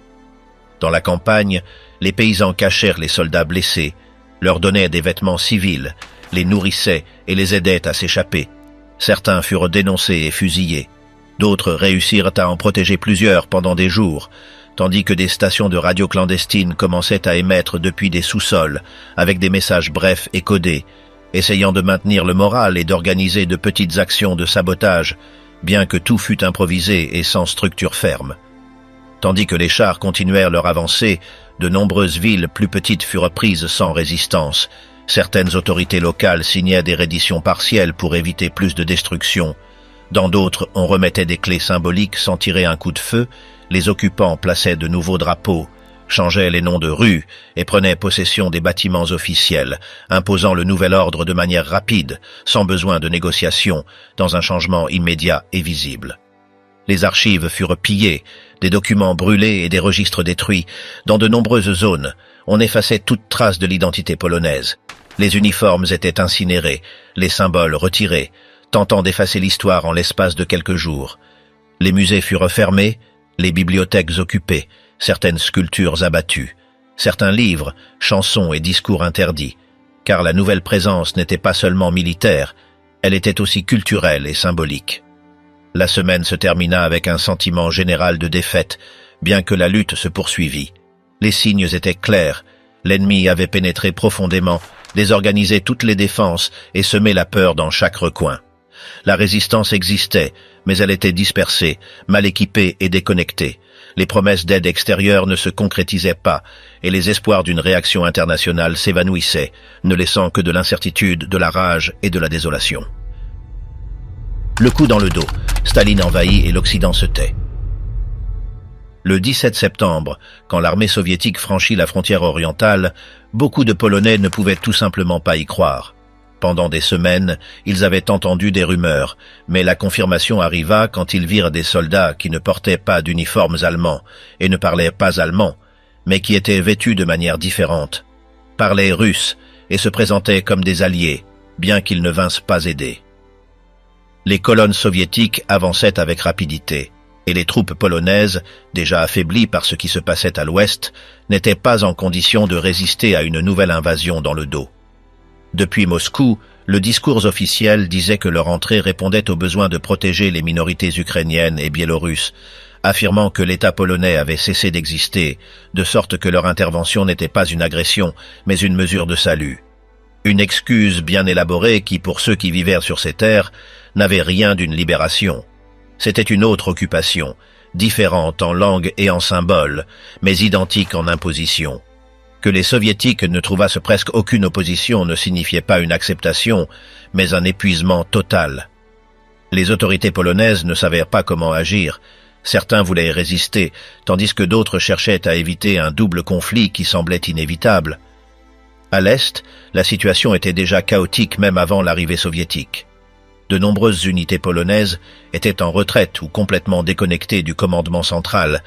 Dans la campagne, les paysans cachèrent les soldats blessés, leur donnaient des vêtements civils, les nourrissaient et les aidaient à s'échapper. Certains furent dénoncés et fusillés. D'autres réussirent à en protéger plusieurs pendant des jours, tandis que des stations de radio clandestines commençaient à émettre depuis des sous-sols, avec des messages brefs et codés, essayant de maintenir le moral et d'organiser de petites actions de sabotage, bien que tout fût improvisé et sans structure ferme. Tandis que les chars continuèrent leur avancée, de nombreuses villes plus petites furent prises sans résistance. Certaines autorités locales signaient des redditions partielles pour éviter plus de destruction. Dans d'autres, on remettait des clés symboliques sans tirer un coup de feu, les occupants plaçaient de nouveaux drapeaux, changeaient les noms de rues et prenaient possession des bâtiments officiels, imposant le nouvel ordre de manière rapide, sans besoin de négociation, dans un changement immédiat et visible. Les archives furent pillées, des documents brûlés et des registres détruits. Dans de nombreuses zones, on effaçait toute trace de l'identité polonaise. Les uniformes étaient incinérés, les symboles retirés, tentant d'effacer l'histoire en l'espace de quelques jours. Les musées furent fermés, les bibliothèques occupées, certaines sculptures abattues, certains livres, chansons et discours interdits, car la nouvelle présence n'était pas seulement militaire, elle était aussi culturelle et symbolique. La semaine se termina avec un sentiment général de défaite, bien que la lutte se poursuivit. Les signes étaient clairs, l'ennemi avait pénétré profondément, désorganisé toutes les défenses et semé la peur dans chaque recoin. La résistance existait, mais elle était dispersée, mal équipée et déconnectée. Les promesses d'aide extérieure ne se concrétisaient pas, et les espoirs d'une réaction internationale s'évanouissaient, ne laissant que de l'incertitude, de la rage et de la désolation. Le coup dans le dos, Staline envahit et l'Occident se tait. Le 17 septembre, quand l'armée soviétique franchit la frontière orientale, beaucoup de Polonais ne pouvaient tout simplement pas y croire. Pendant des semaines, ils avaient entendu des rumeurs, mais la confirmation arriva quand ils virent des soldats qui ne portaient pas d'uniformes allemands et ne parlaient pas allemand, mais qui étaient vêtus de manière différente, parlaient russe et se présentaient comme des alliés, bien qu'ils ne vinssent pas aider. Les colonnes soviétiques avançaient avec rapidité, et les troupes polonaises, déjà affaiblies par ce qui se passait à l'ouest, n'étaient pas en condition de résister à une nouvelle invasion dans le dos. Depuis Moscou, le discours officiel disait que leur entrée répondait au besoin de protéger les minorités ukrainiennes et biélorusses, affirmant que l'État polonais avait cessé d'exister, de sorte que leur intervention n'était pas une agression, mais une mesure de salut. Une excuse bien élaborée qui, pour ceux qui vivaient sur ces terres, n'avait rien d'une libération. C'était une autre occupation, différente en langue et en symbole, mais identique en imposition. Que les Soviétiques ne trouvassent presque aucune opposition ne signifiait pas une acceptation, mais un épuisement total. Les autorités polonaises ne savaient pas comment agir. Certains voulaient résister, tandis que d'autres cherchaient à éviter un double conflit qui semblait inévitable. À l'Est, la situation était déjà chaotique même avant l'arrivée soviétique. De nombreuses unités polonaises étaient en retraite ou complètement déconnectées du commandement central.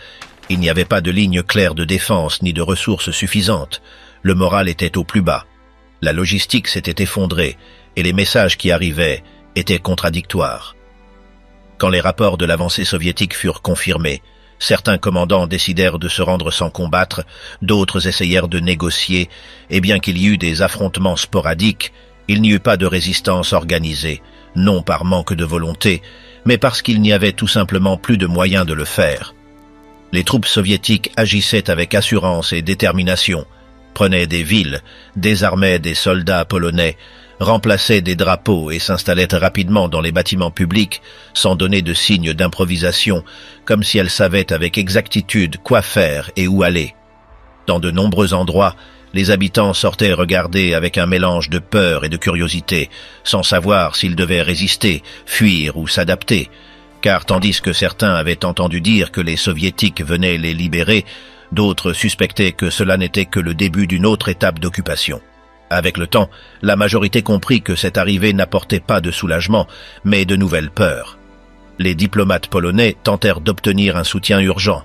Il n'y avait pas de ligne claire de défense ni de ressources suffisantes. Le moral était au plus bas. La logistique s'était effondrée et les messages qui arrivaient étaient contradictoires. Quand les rapports de l'avancée soviétique furent confirmés, certains commandants décidèrent de se rendre sans combattre, d'autres essayèrent de négocier, et bien qu'il y eut des affrontements sporadiques, il n'y eut pas de résistance organisée, non par manque de volonté, mais parce qu'il n'y avait tout simplement plus de moyens de le faire. Les troupes soviétiques agissaient avec assurance et détermination, prenaient des villes, désarmaient des soldats polonais, remplaçaient des drapeaux et s'installaient rapidement dans les bâtiments publics sans donner de signes d'improvisation, comme si elles savaient avec exactitude quoi faire et où aller. Dans de nombreux endroits, les habitants sortaient regarder avec un mélange de peur et de curiosité, sans savoir s'ils devaient résister, fuir ou s'adapter, car tandis que certains avaient entendu dire que les Soviétiques venaient les libérer, d'autres suspectaient que cela n'était que le début d'une autre étape d'occupation. Avec le temps, la majorité comprit que cette arrivée n'apportait pas de soulagement, mais de nouvelles peurs. Les diplomates polonais tentèrent d'obtenir un soutien urgent.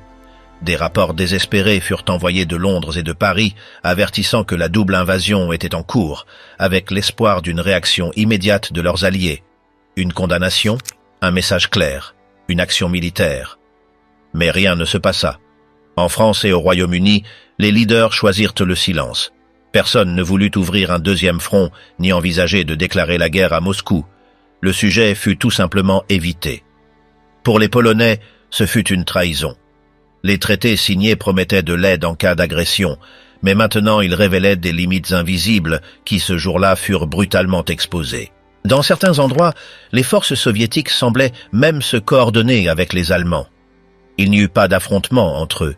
Des rapports désespérés furent envoyés de Londres et de Paris, avertissant que la double invasion était en cours, avec l'espoir d'une réaction immédiate de leurs alliés. Une condamnation, un message clair, une action militaire. Mais rien ne se passa. En France et au Royaume-Uni, les leaders choisirent le silence. Personne ne voulut ouvrir un deuxième front, ni envisager de déclarer la guerre à Moscou. Le sujet fut tout simplement évité. Pour les Polonais, ce fut une trahison. Les traités signés promettaient de l'aide en cas d'agression, mais maintenant ils révélaient des limites invisibles qui ce jour-là furent brutalement exposées. Dans certains endroits, les forces soviétiques semblaient même se coordonner avec les Allemands. Il n'y eut pas d'affrontement entre eux.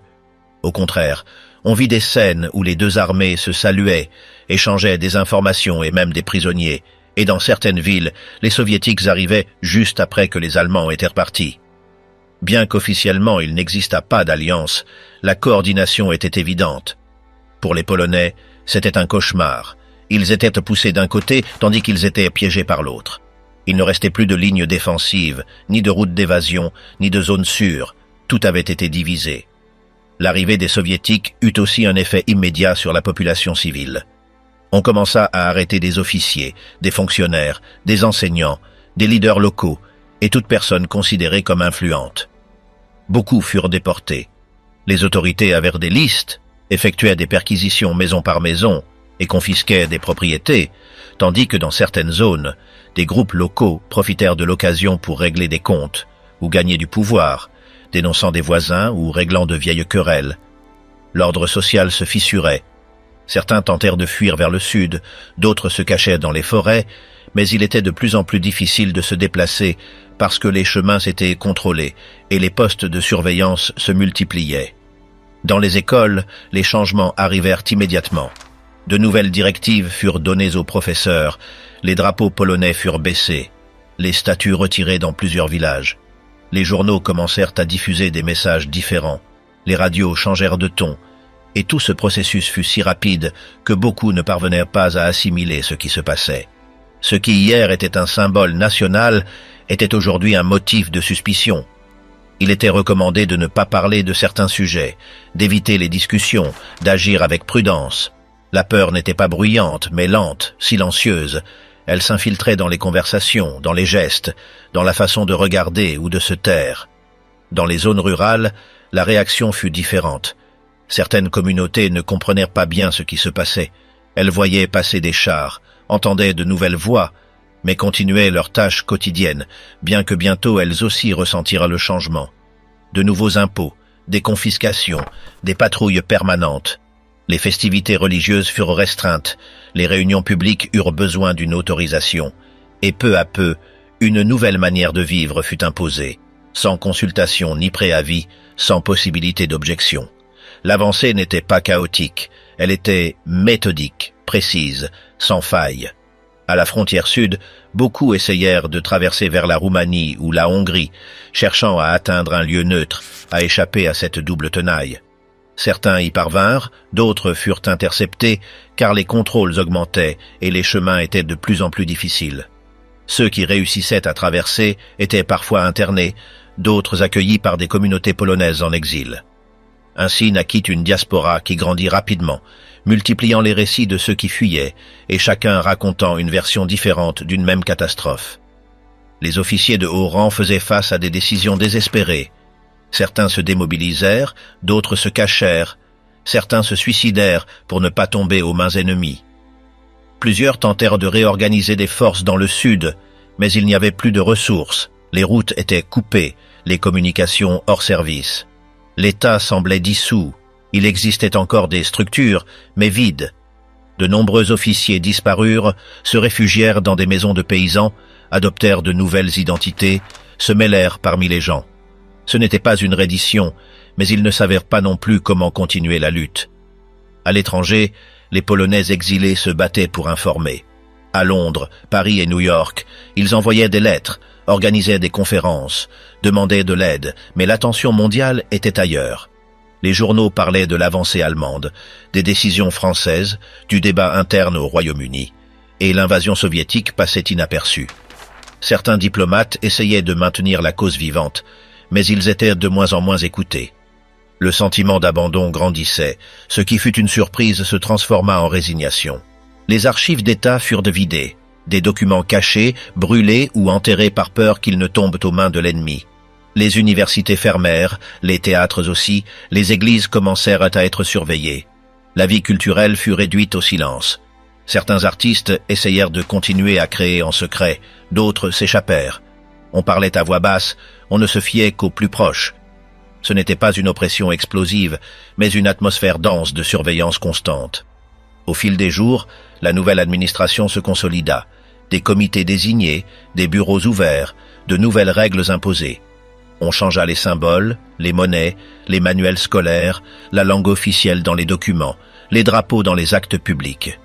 Au contraire, on vit des scènes où les deux armées se saluaient, échangeaient des informations et même des prisonniers, et dans certaines villes, les Soviétiques arrivaient juste après que les Allemands étaient repartis. Bien qu'officiellement il n'existât pas d'alliance, la coordination était évidente. Pour les Polonais, c'était un cauchemar. Ils étaient poussés d'un côté, tandis qu'ils étaient piégés par l'autre. Il ne restait plus de ligne défensive, ni de route d'évasion, ni de zone sûre. Tout avait été divisé. L'arrivée des Soviétiques eut aussi un effet immédiat sur la population civile. On commença à arrêter des officiers, des fonctionnaires, des enseignants, des leaders locaux et toute personne considérée comme influente. Beaucoup furent déportés. Les autorités avaient des listes, effectuaient des perquisitions maison par maison et confisquaient des propriétés, tandis que dans certaines zones, des groupes locaux profitèrent de l'occasion pour régler des comptes ou gagner du pouvoir, dénonçant des voisins ou réglant de vieilles querelles. L'ordre social se fissurait. Certains tentèrent de fuir vers le sud, d'autres se cachaient dans les forêts, mais il était de plus en plus difficile de se déplacer parce que les chemins s'étaient contrôlés et les postes de surveillance se multipliaient. Dans les écoles, les changements arrivèrent immédiatement. De nouvelles directives furent données aux professeurs, les drapeaux polonais furent baissés, les statues retirées dans plusieurs villages. Les journaux commencèrent à diffuser des messages différents, les radios changèrent de ton, et tout ce processus fut si rapide que beaucoup ne parvenaient pas à assimiler ce qui se passait. Ce qui hier était un symbole national était aujourd'hui un motif de suspicion. Il était recommandé de ne pas parler de certains sujets, d'éviter les discussions, d'agir avec prudence. La peur n'était pas bruyante, mais lente, silencieuse. Elle s'infiltrait dans les conversations, dans les gestes, dans la façon de regarder ou de se taire. Dans les zones rurales, la réaction fut différente. Certaines communautés ne comprenaient pas bien ce qui se passait. Elles voyaient passer des chars, entendaient de nouvelles voix, mais continuaient leurs tâches quotidiennes, bien que bientôt elles aussi ressentirent le changement. De nouveaux impôts, des confiscations, des patrouilles permanentes. Les festivités religieuses furent restreintes, les réunions publiques eurent besoin d'une autorisation, et peu à peu, une nouvelle manière de vivre fut imposée, sans consultation ni préavis, sans possibilité d'objection. L'avancée n'était pas chaotique, elle était méthodique, précise, sans faille. À la frontière sud, beaucoup essayèrent de traverser vers la Roumanie ou la Hongrie, cherchant à atteindre un lieu neutre, à échapper à cette double tenaille. Certains y parvinrent, d'autres furent interceptés, car les contrôles augmentaient et les chemins étaient de plus en plus difficiles. Ceux qui réussissaient à traverser étaient parfois internés, d'autres accueillis par des communautés polonaises en exil. Ainsi naquit une diaspora qui grandit rapidement, multipliant les récits de ceux qui fuyaient, et chacun racontant une version différente d'une même catastrophe. Les officiers de haut rang faisaient face à des décisions désespérées. Certains se démobilisèrent, d'autres se cachèrent, certains se suicidèrent pour ne pas tomber aux mains ennemies. Plusieurs tentèrent de réorganiser des forces dans le sud, mais il n'y avait plus de ressources, les routes étaient coupées, les communications hors service. L'État semblait dissous, il existait encore des structures, mais vides. De nombreux officiers disparurent, se réfugièrent dans des maisons de paysans, adoptèrent de nouvelles identités, se mêlèrent parmi les gens. Ce n'était pas une reddition, mais ils ne savaient pas non plus comment continuer la lutte. À l'étranger, les Polonais exilés se battaient pour informer. À Londres, Paris et New York, ils envoyaient des lettres, organisaient des conférences, demandaient de l'aide, mais l'attention mondiale était ailleurs. Les journaux parlaient de l'avancée allemande, des décisions françaises, du débat interne au Royaume-Uni, et l'invasion soviétique passait inaperçue. Certains diplomates essayaient de maintenir la cause vivante, mais ils étaient de moins en moins écoutés. Le sentiment d'abandon grandissait, ce qui fut une surprise se transforma en résignation. Les archives d'État furent vidées, des documents cachés, brûlés ou enterrés par peur qu'ils ne tombent aux mains de l'ennemi. Les universités fermèrent, les théâtres aussi, les églises commencèrent à être surveillées. La vie culturelle fut réduite au silence. Certains artistes essayèrent de continuer à créer en secret, d'autres s'échappèrent. On parlait à voix basse, on ne se fiait qu'aux plus proches. Ce n'était pas une oppression explosive, mais une atmosphère dense de surveillance constante. Au fil des jours, la nouvelle administration se consolida. Des comités désignés, des bureaux ouverts, de nouvelles règles imposées. On changea les symboles, les monnaies, les manuels scolaires, la langue officielle dans les documents, les drapeaux dans les actes publics.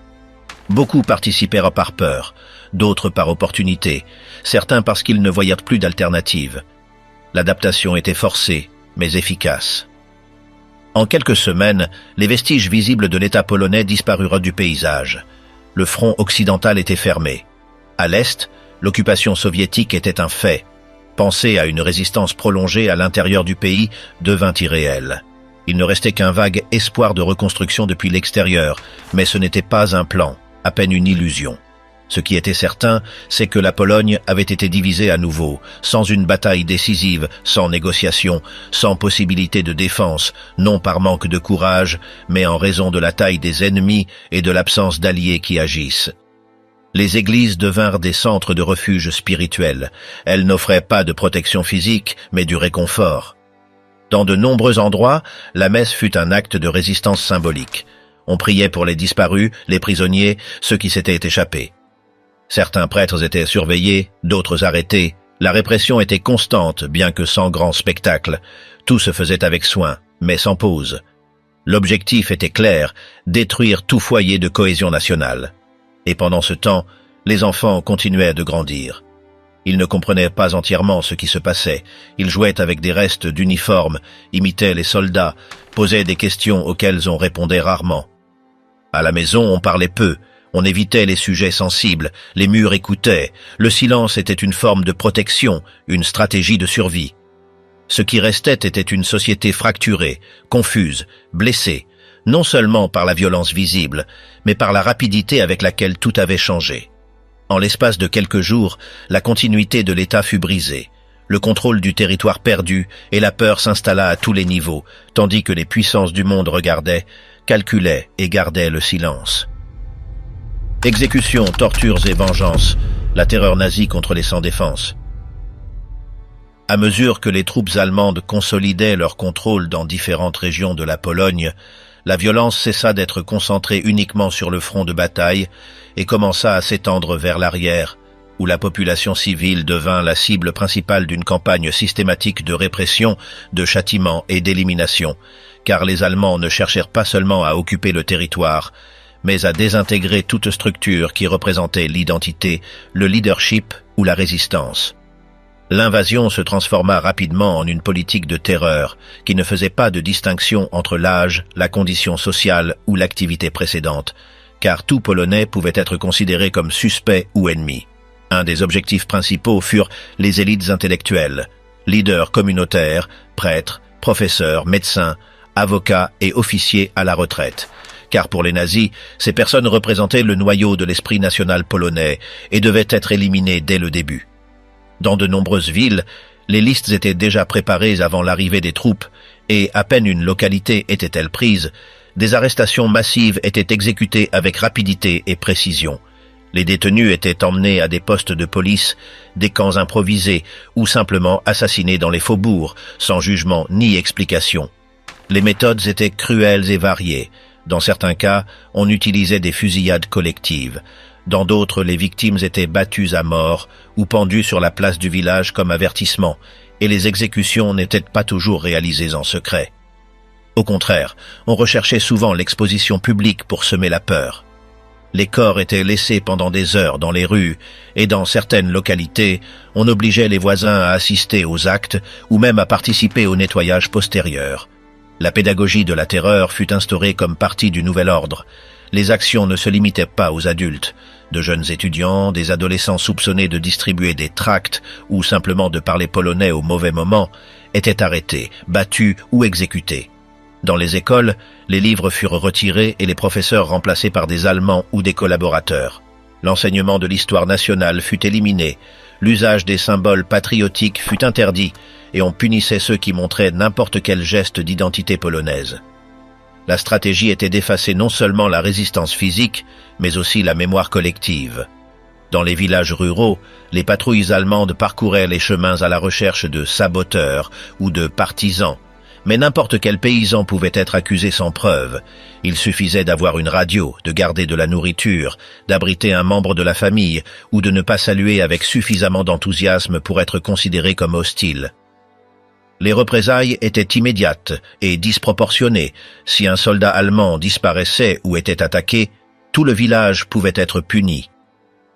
Beaucoup participèrent par peur, d'autres par opportunité, certains parce qu'ils ne voyaient plus d'alternative. L'adaptation était forcée, mais efficace. En quelques semaines, les vestiges visibles de l'État polonais disparurent du paysage. Le front occidental était fermé. À l'est, l'occupation soviétique était un fait. Penser à une résistance prolongée à l'intérieur du pays devint irréel. Il ne restait qu'un vague espoir de reconstruction depuis l'extérieur, mais ce n'était pas un plan, à peine une illusion. Ce qui était certain, c'est que la Pologne avait été divisée à nouveau, sans une bataille décisive, sans négociation, sans possibilité de défense, non par manque de courage, mais en raison de la taille des ennemis et de l'absence d'alliés qui agissent. Les églises devinrent des centres de refuge spirituel. Elles n'offraient pas de protection physique, mais du réconfort. Dans de nombreux endroits, la messe fut un acte de résistance symbolique. On priait pour les disparus, les prisonniers, ceux qui s'étaient échappés. Certains prêtres étaient surveillés, d'autres arrêtés. La répression était constante, bien que sans grand spectacle. Tout se faisait avec soin, mais sans pause. L'objectif était clair, détruire tout foyer de cohésion nationale. Et pendant ce temps, les enfants continuaient de grandir. Ils ne comprenaient pas entièrement ce qui se passait. Ils jouaient avec des restes d'uniformes, imitaient les soldats, posaient des questions auxquelles on répondait rarement. À la maison, on parlait peu. On évitait les sujets sensibles, les murs écoutaient, le silence était une forme de protection, une stratégie de survie. Ce qui restait était une société fracturée, confuse, blessée, non seulement par la violence visible, mais par la rapidité avec laquelle tout avait changé. En l'espace de quelques jours, la continuité de l'État fut brisée, le contrôle du territoire perdu et la peur s'installa à tous les niveaux, tandis que les puissances du monde regardaient, calculaient et gardaient le silence. Exécutions, tortures et vengeances, la terreur nazie contre les sans-défense. À mesure que les troupes allemandes consolidaient leur contrôle dans différentes régions de la Pologne, la violence cessa d'être concentrée uniquement sur le front de bataille et commença à s'étendre vers l'arrière, où la population civile devint la cible principale d'une campagne systématique de répression, de châtiment et d'élimination, car les Allemands ne cherchèrent pas seulement à occuper le territoire, mais à désintégrer toute structure qui représentait l'identité, le leadership ou la résistance. L'invasion se transforma rapidement en une politique de terreur qui ne faisait pas de distinction entre l'âge, la condition sociale ou l'activité précédente, car tout Polonais pouvait être considéré comme suspect ou ennemi. Un des objectifs principaux furent les élites intellectuelles, leaders communautaires, prêtres, professeurs, médecins, avocats et officiers à la retraite. Car pour les nazis, ces personnes représentaient le noyau de l'esprit national polonais et devaient être éliminées dès le début. Dans de nombreuses villes, les listes étaient déjà préparées avant l'arrivée des troupes et à peine une localité était-elle prise, des arrestations massives étaient exécutées avec rapidité et précision. Les détenus étaient emmenés à des postes de police, des camps improvisés ou simplement assassinés dans les faubourgs, sans jugement ni explication. Les méthodes étaient cruelles et variées. Dans certains cas, on utilisait des fusillades collectives. Dans d'autres, les victimes étaient battues à mort ou pendues sur la place du village comme avertissement, et les exécutions n'étaient pas toujours réalisées en secret. Au contraire, on recherchait souvent l'exposition publique pour semer la peur. Les corps étaient laissés pendant des heures dans les rues, et dans certaines localités, on obligeait les voisins à assister aux actes ou même à participer au nettoyage postérieur. La pédagogie de la terreur fut instaurée comme partie du nouvel ordre. Les actions ne se limitaient pas aux adultes. De jeunes étudiants, des adolescents soupçonnés de distribuer des tracts ou simplement de parler polonais au mauvais moment étaient arrêtés, battus ou exécutés. Dans les écoles, les livres furent retirés et les professeurs remplacés par des Allemands ou des collaborateurs. L'enseignement de l'histoire nationale fut éliminé. L'usage des symboles patriotiques fut interdit et on punissait ceux qui montraient n'importe quel geste d'identité polonaise. La stratégie était d'effacer non seulement la résistance physique, mais aussi la mémoire collective. Dans les villages ruraux, les patrouilles allemandes parcouraient les chemins à la recherche de saboteurs ou de partisans, mais n'importe quel paysan pouvait être accusé sans preuve. Il suffisait d'avoir une radio, de garder de la nourriture, d'abriter un membre de la famille ou de ne pas saluer avec suffisamment d'enthousiasme pour être considéré comme hostile. Les représailles étaient immédiates et disproportionnées. Si un soldat allemand disparaissait ou était attaqué, tout le village pouvait être puni.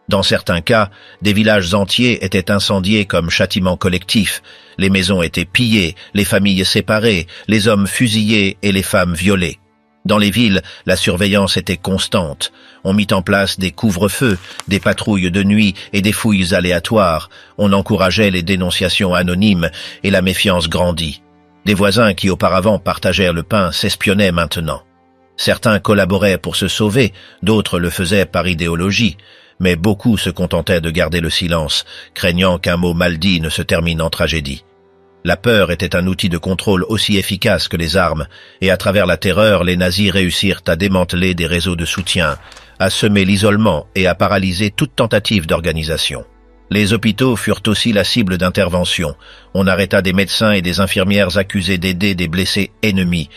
Dans certains cas, des villages entiers étaient incendiés comme châtiment collectif. Les maisons étaient pillées, les familles séparées, les hommes fusillés et les femmes violées. Dans les villes, la surveillance était constante. On mit en place des couvre-feux, des patrouilles de nuit et des fouilles aléatoires. On encourageait les dénonciations anonymes et la méfiance grandit. Des voisins qui auparavant partagèrent le pain s'espionnaient maintenant. Certains collaboraient pour se sauver, d'autres le faisaient par idéologie, mais beaucoup se contentaient de garder le silence, craignant qu'un mot mal dit ne se termine en tragédie. La peur était un outil de contrôle aussi efficace que les armes, et à travers la terreur, les nazis réussirent à démanteler des réseaux de soutien, à semer l'isolement et à paralyser toute tentative d'organisation. Les hôpitaux furent aussi la cible d'intervention. On arrêta des médecins et des infirmières accusés d'aider des blessés ennemis,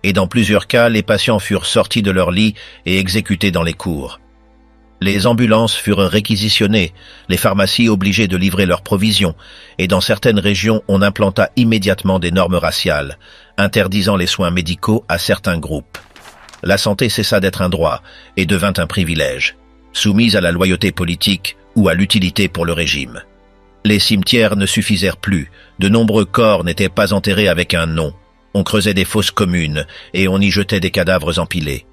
et dans plusieurs cas, les patients furent sortis de leur lit et exécutés dans les cours. Les ambulances furent réquisitionnées, les pharmacies obligées de livrer leurs provisions, et dans certaines régions, on implanta immédiatement des normes raciales, interdisant les soins médicaux à certains groupes. La santé cessa d'être un droit et devint un privilège, soumise à la loyauté politique ou à l'utilité pour le régime. Les cimetières ne suffisèrent plus, de nombreux corps n'étaient pas enterrés avec un nom. On creusait des fosses communes et on y jetait des cadavres empilés.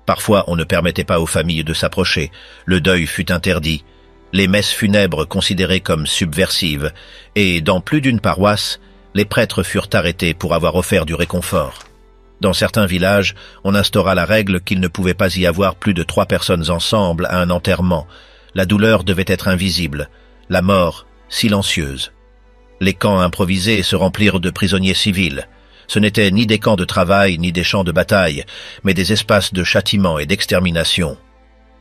Parfois, on ne permettait pas aux familles de s'approcher, le deuil fut interdit, les messes funèbres considérées comme subversives, et dans plus d'une paroisse, les prêtres furent arrêtés pour avoir offert du réconfort. Dans certains villages, on instaura la règle qu'il ne pouvait pas y avoir plus de 3 personnes ensemble à un enterrement. La douleur devait être invisible, la mort silencieuse. Les camps improvisés se remplirent de prisonniers civils. Ce n'étaient ni des camps de travail ni des champs de bataille, mais des espaces de châtiment et d'extermination.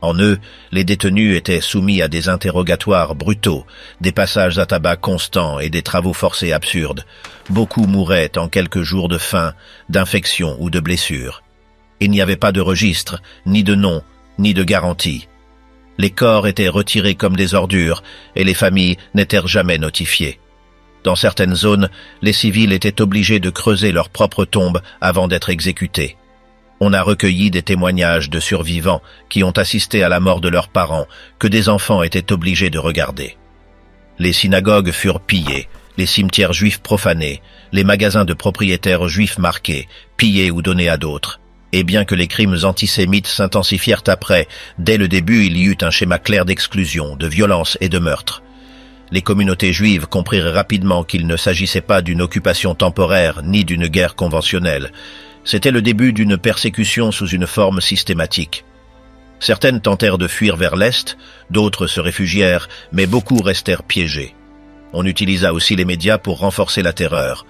En eux, les détenus étaient soumis à des interrogatoires brutaux, des passages à tabac constants et des travaux forcés absurdes. Beaucoup mouraient en quelques jours de faim, d'infection ou de blessures. Il n'y avait pas de registre, ni de nom, ni de garantie. Les corps étaient retirés comme des ordures et les familles n'étaient jamais notifiées. Dans certaines zones, les civils étaient obligés de creuser leur propre tombe avant d'être exécutés. On a recueilli des témoignages de survivants qui ont assisté à la mort de leurs parents, que des enfants étaient obligés de regarder. Les synagogues furent pillées, les cimetières juifs profanés, les magasins de propriétaires juifs marqués, pillés ou donnés à d'autres. Et bien que les crimes antisémites s'intensifièrent après, dès le début il y eut un schéma clair d'exclusion, de violence et de meurtre. Les communautés juives comprirent rapidement qu'il ne s'agissait pas d'une occupation temporaire ni d'une guerre conventionnelle. C'était le début d'une persécution sous une forme systématique. Certaines tentèrent de fuir vers l'Est, d'autres se réfugièrent, mais beaucoup restèrent piégés. On utilisa aussi les médias pour renforcer la terreur.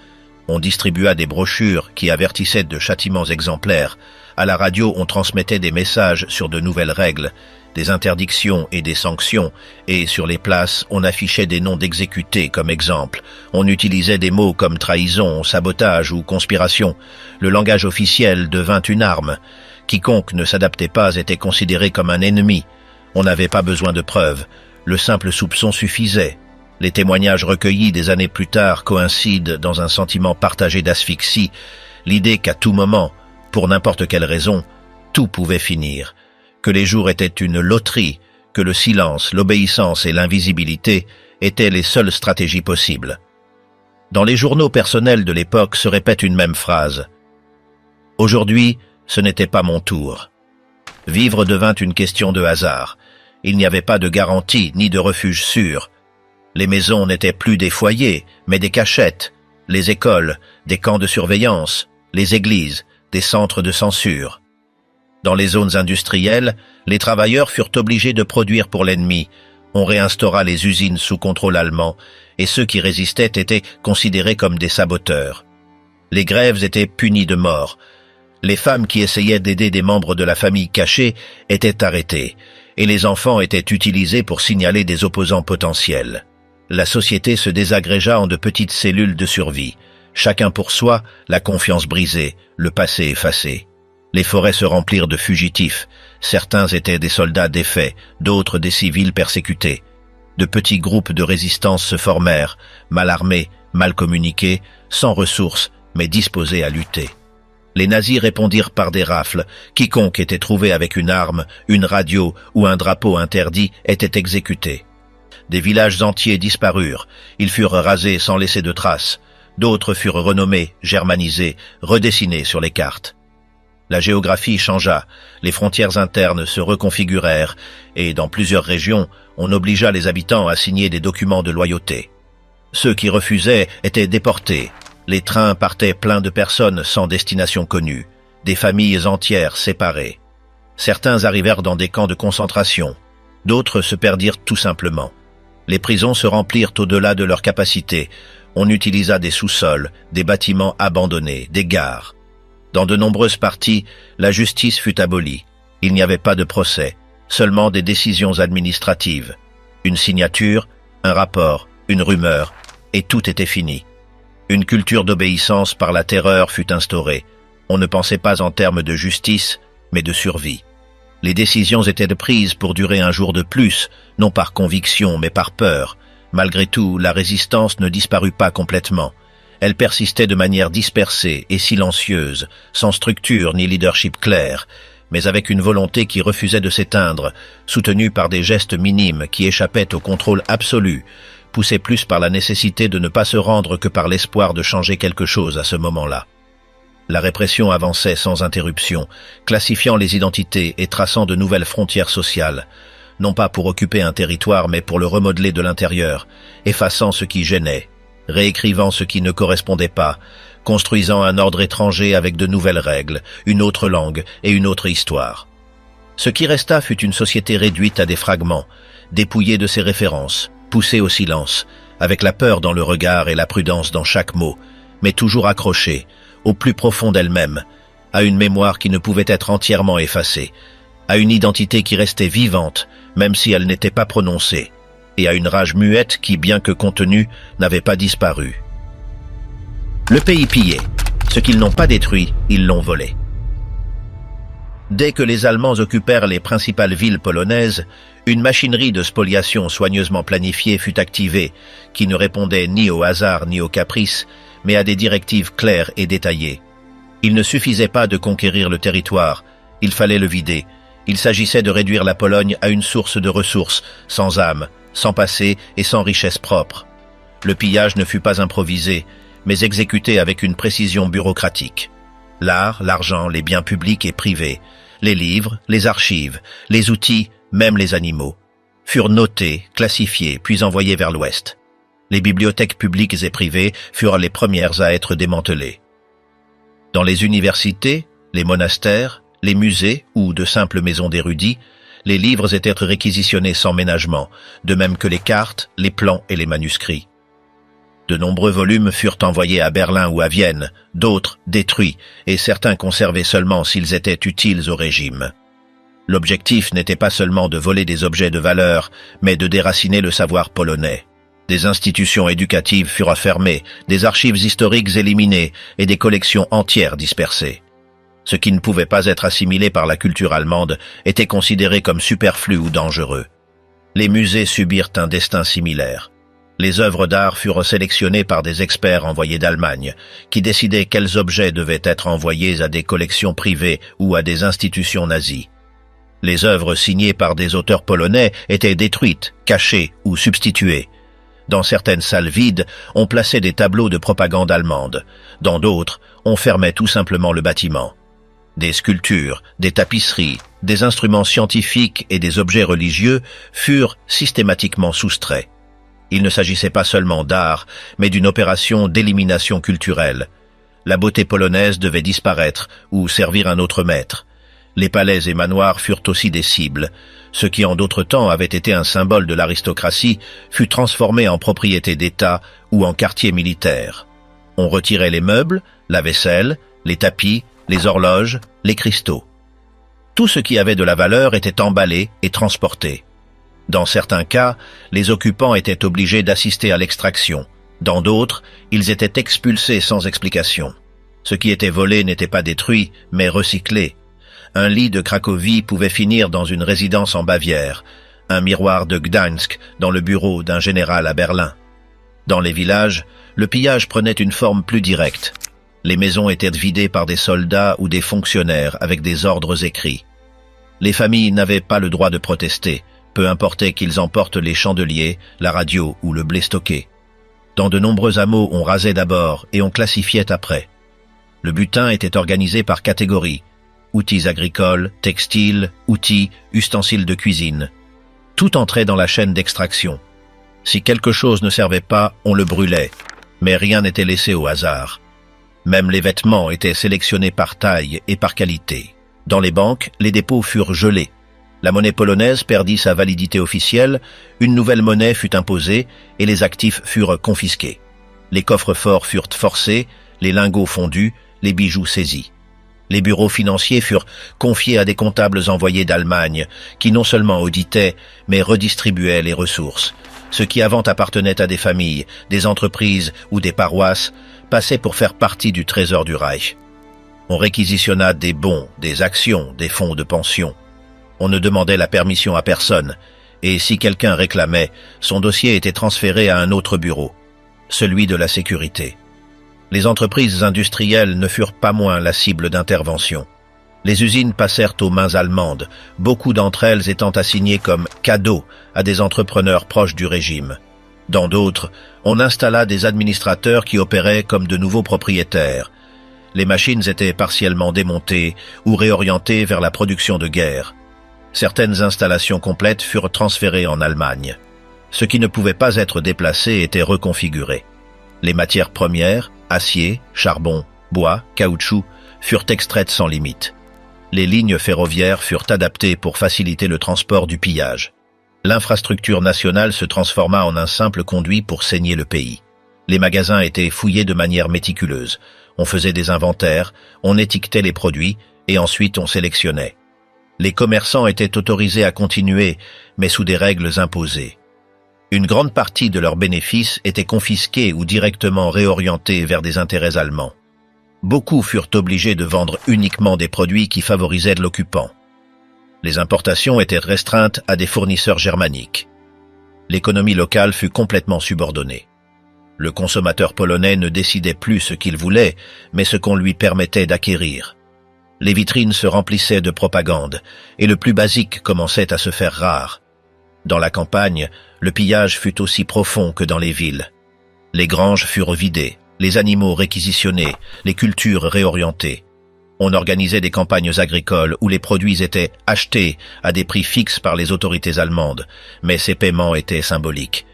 On distribua des brochures qui avertissaient de châtiments exemplaires. À la radio, on transmettait des messages sur de nouvelles règles, des interdictions et des sanctions, et sur les places, on affichait des noms d'exécutés comme exemple. On utilisait des mots comme trahison, sabotage ou conspiration. Le langage officiel devint une arme. Quiconque ne s'adaptait pas était considéré comme un ennemi. On n'avait pas besoin de preuves. Le simple soupçon suffisait. Les témoignages recueillis des années plus tard coïncident dans un sentiment partagé d'asphyxie, l'idée qu'à tout moment, pour n'importe quelle raison, tout pouvait finir, que les jours étaient une loterie, que le silence, l'obéissance et l'invisibilité étaient les seules stratégies possibles. Dans les journaux personnels de l'époque se répète une même phrase. « Aujourd'hui, ce n'était pas mon tour. » Vivre devint une question de hasard. Il n'y avait pas de garantie ni de refuge sûr. Les maisons n'étaient plus des foyers, mais des cachettes, les écoles, des camps de surveillance, les églises, des centres de censure. Dans les zones industrielles, les travailleurs furent obligés de produire pour l'ennemi. On réinstaura les usines sous contrôle allemand, et ceux qui résistaient étaient considérés comme des saboteurs. Les grèves étaient punies de mort. Les femmes qui essayaient d'aider des membres de la famille cachés étaient arrêtées, et les enfants étaient utilisés pour signaler des opposants potentiels. La société se désagrégea en de petites cellules de survie. Chacun pour soi, la confiance brisée, le passé effacé. Les forêts se remplirent de fugitifs. Certains étaient des soldats défaits, d'autres des civils persécutés. De petits groupes de résistance se formèrent, mal armés, mal communiqués, sans ressources, mais disposés à lutter. Les nazis répondirent par des rafles. Quiconque était trouvé avec une arme, une radio ou un drapeau interdit était exécuté. Des villages entiers disparurent. Ils furent rasés sans laisser de traces. D'autres furent renommés, germanisés, redessinés sur les cartes. La géographie changea, les frontières internes se reconfigurèrent, et dans plusieurs régions, on obligea les habitants à signer des documents de loyauté. Ceux qui refusaient étaient déportés. Les trains partaient pleins de personnes sans destination connue, des familles entières séparées. Certains arrivèrent dans des camps de concentration, d'autres se perdirent tout simplement. Les prisons se remplirent au-delà de leur capacité. On utilisa des sous-sols, des bâtiments abandonnés, des gares. Dans de nombreuses parties, la justice fut abolie. Il n'y avait pas de procès, seulement des décisions administratives. Une signature, un rapport, une rumeur, et tout était fini. Une culture d'obéissance par la terreur fut instaurée. On ne pensait pas en termes de justice, mais de survie. Les décisions étaient prises pour durer un jour de plus, non par conviction, mais par peur. Malgré tout, la résistance ne disparut pas complètement. Elle persistait de manière dispersée et silencieuse, sans structure ni leadership clair, mais avec une volonté qui refusait de s'éteindre, soutenue par des gestes minimes qui échappaient au contrôle absolu, poussée plus par la nécessité de ne pas se rendre que par l'espoir de changer quelque chose à ce moment-là. La répression avançait sans interruption, classifiant les identités et traçant de nouvelles frontières sociales, non pas pour occuper un territoire mais pour le remodeler de l'intérieur, effaçant ce qui gênait, réécrivant ce qui ne correspondait pas, construisant un ordre étranger avec de nouvelles règles, une autre langue et une autre histoire. Ce qui resta fut une société réduite à des fragments, dépouillée de ses références, poussée au silence, avec la peur dans le regard et la prudence dans chaque mot, mais toujours accrochée, au plus profond d'elle-même, à une mémoire qui ne pouvait être entièrement effacée, à une identité qui restait vivante, même si elle n'était pas prononcée, et à une rage muette qui, bien que contenue, n'avait pas disparu. Le pays pillé. Ce qu'ils n'ont pas détruit, ils l'ont volé. Dès que les Allemands occupèrent les principales villes polonaises, une machinerie de spoliation soigneusement planifiée fut activée, qui ne répondait ni au hasard ni au caprice, mais à des directives claires et détaillées. Il ne suffisait pas de conquérir le territoire, il fallait le vider. Il s'agissait de réduire la Pologne à une source de ressources, sans âme, sans passé et sans richesse propre. Le pillage ne fut pas improvisé, mais exécuté avec une précision bureaucratique. L'art, l'argent, les biens publics et privés, les livres, les archives, les outils, même les animaux, furent notés, classifiés, puis envoyés vers l'Ouest. Les bibliothèques publiques et privées furent les premières à être démantelées. Dans les universités, les monastères, les musées ou de simples maisons d'érudits, les livres étaient réquisitionnés sans ménagement, de même que les cartes, les plans et les manuscrits. De nombreux volumes furent envoyés à Berlin ou à Vienne, d'autres détruits, et certains conservés seulement s'ils étaient utiles au régime. L'objectif n'était pas seulement de voler des objets de valeur, mais de déraciner le savoir polonais. Des institutions éducatives furent fermées, des archives historiques éliminées et des collections entières dispersées. Ce qui ne pouvait pas être assimilé par la culture allemande était considéré comme superflu ou dangereux. Les musées subirent un destin similaire. Les œuvres d'art furent sélectionnées par des experts envoyés d'Allemagne, qui décidaient quels objets devaient être envoyés à des collections privées ou à des institutions nazies. Les œuvres signées par des auteurs polonais étaient détruites, cachées ou substituées. Dans certaines salles vides, on plaçait des tableaux de propagande allemande. Dans d'autres, on fermait tout simplement le bâtiment. Des sculptures, des tapisseries, des instruments scientifiques et des objets religieux furent systématiquement soustraits. Il ne s'agissait pas seulement d'art, mais d'une opération d'élimination culturelle. La beauté polonaise devait disparaître ou servir un autre maître. Les palais et manoirs furent aussi des cibles. Ce qui en d'autres temps avait été un symbole de l'aristocratie fut transformé en propriété d'État ou en quartier militaire. On retirait les meubles, la vaisselle, les tapis, les horloges, les cristaux. Tout ce qui avait de la valeur était emballé et transporté. Dans certains cas, les occupants étaient obligés d'assister à l'extraction. Dans d'autres, ils étaient expulsés sans explication. Ce qui était volé n'était pas détruit, mais recyclé. Un lit de Cracovie pouvait finir dans une résidence en Bavière, un miroir de Gdańsk dans le bureau d'un général à Berlin. Dans les villages, le pillage prenait une forme plus directe. Les maisons étaient vidées par des soldats ou des fonctionnaires avec des ordres écrits. Les familles n'avaient pas le droit de protester, peu importait qu'ils emportent les chandeliers, la radio ou le blé stocké. Dans de nombreux hameaux, on rasait d'abord et on classifiait après. Le butin était organisé par catégories: outils agricoles, textiles, outils, ustensiles de cuisine. Tout entrait dans la chaîne d'extraction. Si quelque chose ne servait pas, on le brûlait. Mais rien n'était laissé au hasard. Même les vêtements étaient sélectionnés par taille et par qualité. Dans les banques, les dépôts furent gelés. La monnaie polonaise perdit sa validité officielle, une nouvelle monnaie fut imposée et les actifs furent confisqués. Les coffres-forts furent forcés, les lingots fondus, les bijoux saisis. Les bureaux financiers furent confiés à des comptables envoyés d'Allemagne, qui non seulement auditaient, mais redistribuaient les ressources. Ce qui avant appartenait à des familles, des entreprises ou des paroisses, passait pour faire partie du trésor du Reich. On réquisitionna des bons, des actions, des fonds de pension. On ne demandait la permission à personne, et si quelqu'un réclamait, son dossier était transféré à un autre bureau, celui de la sécurité. Les entreprises industrielles ne furent pas moins la cible d'intervention. Les usines passèrent aux mains allemandes, beaucoup d'entre elles étant assignées comme cadeaux à des entrepreneurs proches du régime. Dans d'autres, on installa des administrateurs qui opéraient comme de nouveaux propriétaires. Les machines étaient partiellement démontées ou réorientées vers la production de guerre. Certaines installations complètes furent transférées en Allemagne. Ce qui ne pouvait pas être déplacé était reconfiguré. Les matières premières, acier, charbon, bois, caoutchouc, furent extraites sans limite. Les lignes ferroviaires furent adaptées pour faciliter le transport du pillage. L'infrastructure nationale se transforma en un simple conduit pour saigner le pays. Les magasins étaient fouillés de manière méticuleuse. On faisait des inventaires, on étiquetait les produits et ensuite on sélectionnait. Les commerçants étaient autorisés à continuer, mais sous des règles imposées. Une grande partie de leurs bénéfices était confisquée ou directement réorientée vers des intérêts allemands. Beaucoup furent obligés de vendre uniquement des produits qui favorisaient l'occupant. Les importations étaient restreintes à des fournisseurs germaniques. L'économie locale fut complètement subordonnée. Le consommateur polonais ne décidait plus ce qu'il voulait, mais ce qu'on lui permettait d'acquérir. Les vitrines se remplissaient de propagande, et le plus basique commençait à se faire rare. Dans la campagne, le pillage fut aussi profond que dans les villes. Les granges furent vidées, les animaux réquisitionnés, les cultures réorientées. On organisait des campagnes agricoles où les produits étaient achetés à des prix fixes par les autorités allemandes, mais ces paiements étaient symboliques.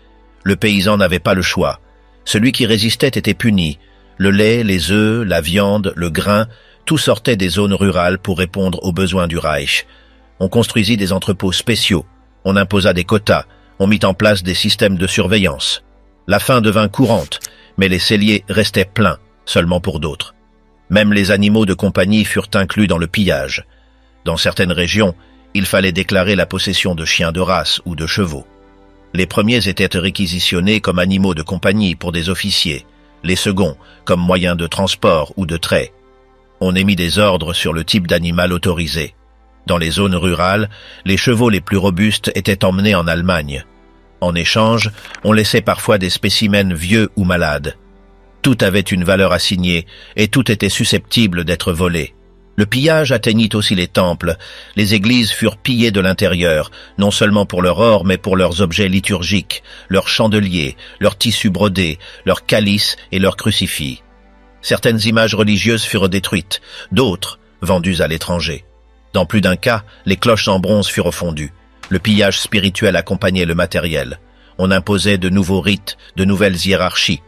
Le paysan n'avait pas le choix. Celui qui résistait était puni. Le lait, les œufs, la viande, le grain, tout sortait des zones rurales pour répondre aux besoins du Reich. On construisit des entrepôts spéciaux, on imposa des quotas, on mit en place des systèmes de surveillance. La faim devint courante, mais les celliers restaient pleins, seulement pour d'autres. Même les animaux de compagnie furent inclus dans le pillage. Dans certaines régions, il fallait déclarer la possession de chiens de race ou de chevaux. Les premiers étaient réquisitionnés comme animaux de compagnie pour des officiers, les seconds comme moyens de transport ou de trait. On émit des ordres sur le type d'animal autorisé. Dans les zones rurales, les chevaux les plus robustes étaient emmenés en Allemagne. En échange, on laissait parfois des spécimens vieux ou malades. Tout avait une valeur assignée et tout était susceptible d'être volé. Le pillage atteignit aussi les temples. Les églises furent pillées de l'intérieur, non seulement pour leur or, mais pour leurs objets liturgiques, leurs chandeliers, leurs tissus brodés, leurs calices et leurs crucifix. Certaines images religieuses furent détruites, d'autres vendues à l'étranger. Dans plus d'un cas, les cloches en bronze furent fondues. Le pillage spirituel accompagnait le matériel. On imposait de nouveaux rites, de nouvelles hiérarchies.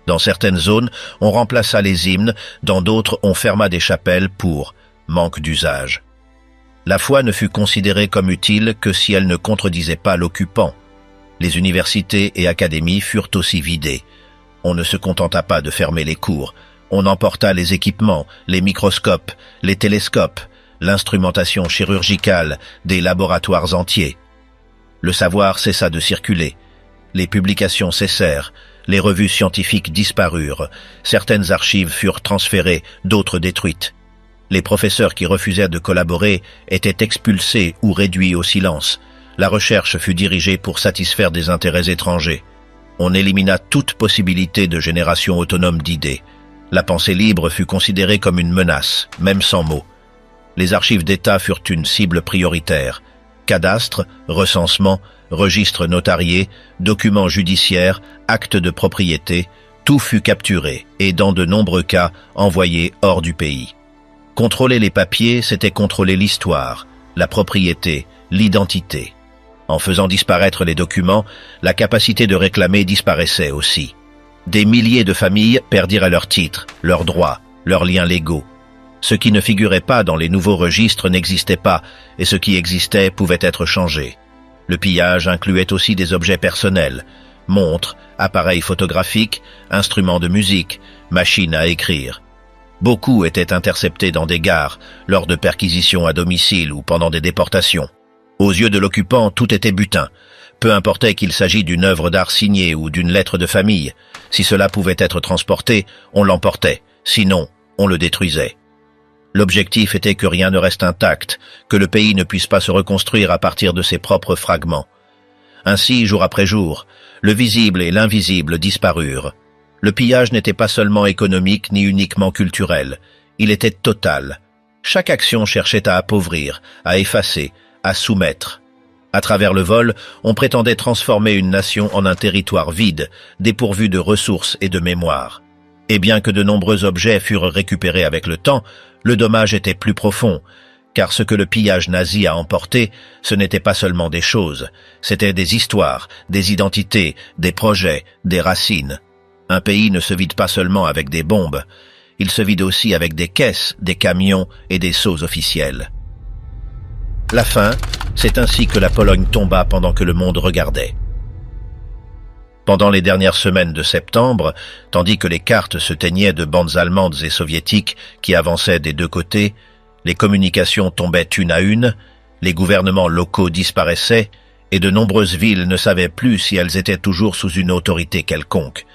Dans certaines zones, on remplaça les hymnes, dans d'autres, on ferma des chapelles pour manque d'usage. La foi ne fut considérée comme utile que si elle ne contredisait pas l'occupant. Les universités et académies furent aussi vidées. On ne se contenta pas de fermer les cours. On emporta les équipements, les microscopes, les télescopes, l'instrumentation chirurgicale, des laboratoires entiers. Le savoir cessa de circuler. Les publications cessèrent. Les revues scientifiques disparurent, certaines archives furent transférées, d'autres détruites. Les professeurs qui refusèrent de collaborer étaient expulsés ou réduits au silence. La recherche fut dirigée pour satisfaire des intérêts étrangers. On élimina toute possibilité de génération autonome d'idées. La pensée libre fut considérée comme une menace, même sans mots. Les archives d'État furent une cible prioritaire. Cadastre, recensement, registres notariés, documents judiciaires, actes de propriété, tout fut capturé et, dans de nombreux cas, envoyé hors du pays. Contrôler les papiers, c'était contrôler l'histoire, la propriété, l'identité. En faisant disparaître les documents, la capacité de réclamer disparaissait aussi. Des milliers de familles perdirent leurs titres, leurs droits, leurs liens légaux. Ce qui ne figurait pas dans les nouveaux registres n'existait pas, et ce qui existait pouvait être changé. Le pillage incluait aussi des objets personnels, montres, appareils photographiques, instruments de musique, machines à écrire. Beaucoup étaient interceptés dans des gares, lors de perquisitions à domicile ou pendant des déportations. Aux yeux de l'occupant, tout était butin. Peu importait qu'il s'agît d'une œuvre d'art signée ou d'une lettre de famille. Si cela pouvait être transporté, on l'emportait. Sinon, on le détruisait. L'objectif était que rien ne reste intact, que le pays ne puisse pas se reconstruire à partir de ses propres fragments. Ainsi, jour après jour, le visible et l'invisible disparurent. Le pillage n'était pas seulement économique ni uniquement culturel, il était total. Chaque action cherchait à appauvrir, à effacer, à soumettre. À travers le vol, on prétendait transformer une nation en un territoire vide, dépourvu de ressources et de mémoire. Et bien que de nombreux objets furent récupérés avec le temps, le dommage était plus profond, car ce que le pillage nazi a emporté, ce n'était pas seulement des choses, c'était des histoires, des identités, des projets, des racines. Un pays ne se vide pas seulement avec des bombes, il se vide aussi avec des caisses, des camions et des sceaux officiels. La fin, c'est ainsi que la Pologne tomba pendant que le monde regardait. Pendant les dernières semaines de septembre, tandis que les cartes se teignaient de bandes allemandes et soviétiques qui avançaient des deux côtés, les communications tombaient une à une, les gouvernements locaux disparaissaient, et de nombreuses villes ne savaient plus si elles étaient toujours sous une autorité quelconque.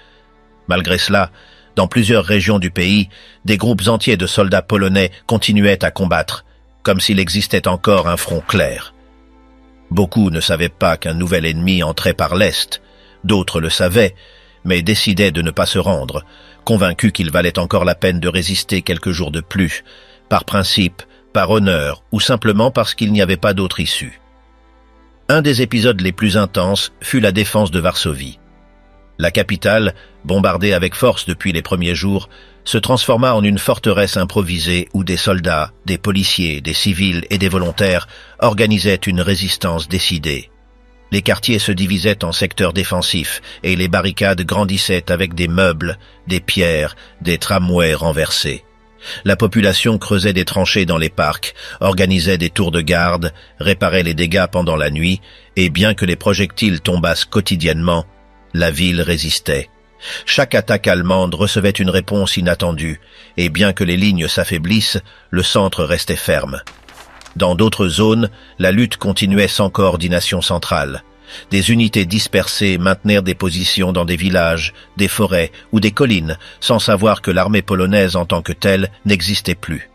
Malgré cela, dans plusieurs régions du pays, des groupes entiers de soldats polonais continuaient à combattre, comme s'il existait encore un front clair. Beaucoup ne savaient pas qu'un nouvel ennemi entrait par l'Est, d'autres le savaient, mais décidaient de ne pas se rendre, convaincus qu'il valait encore la peine de résister quelques jours de plus, par principe, par honneur ou simplement parce qu'il n'y avait pas d'autre issue. Un des épisodes les plus intenses fut la défense de Varsovie. La capitale, bombardée avec force depuis les premiers jours, se transforma en une forteresse improvisée où des soldats, des policiers, des civils et des volontaires organisaient une résistance décidée. Les quartiers se divisaient en secteurs défensifs et les barricades grandissaient avec des meubles, des pierres, des tramways renversés. La population creusait des tranchées dans les parcs, organisait des tours de garde, réparait les dégâts pendant la nuit, et bien que les projectiles tombassent quotidiennement, la ville résistait. Chaque attaque allemande recevait une réponse inattendue, et bien que les lignes s'affaiblissent, le centre restait ferme. Dans d'autres zones, la lutte continuait sans coordination centrale. Des unités dispersées maintenirent des positions dans des villages, des forêts ou des collines, sans savoir que l'armée polonaise en tant que telle n'existait plus.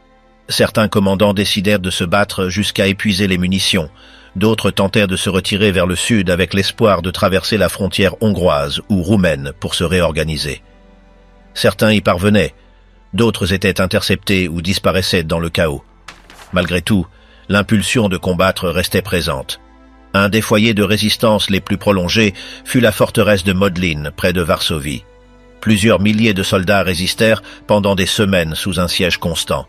Certains commandants décidèrent de se battre jusqu'à épuiser les munitions. D'autres tentèrent de se retirer vers le sud avec l'espoir de traverser la frontière hongroise ou roumaine pour se réorganiser. Certains y parvenaient, d'autres étaient interceptés ou disparaissaient dans le chaos. Malgré tout, l'impulsion de combattre restait présente. Un des foyers de résistance les plus prolongés fut la forteresse de Modlin, près de Varsovie. Plusieurs milliers de soldats résistèrent pendant des semaines sous un siège constant.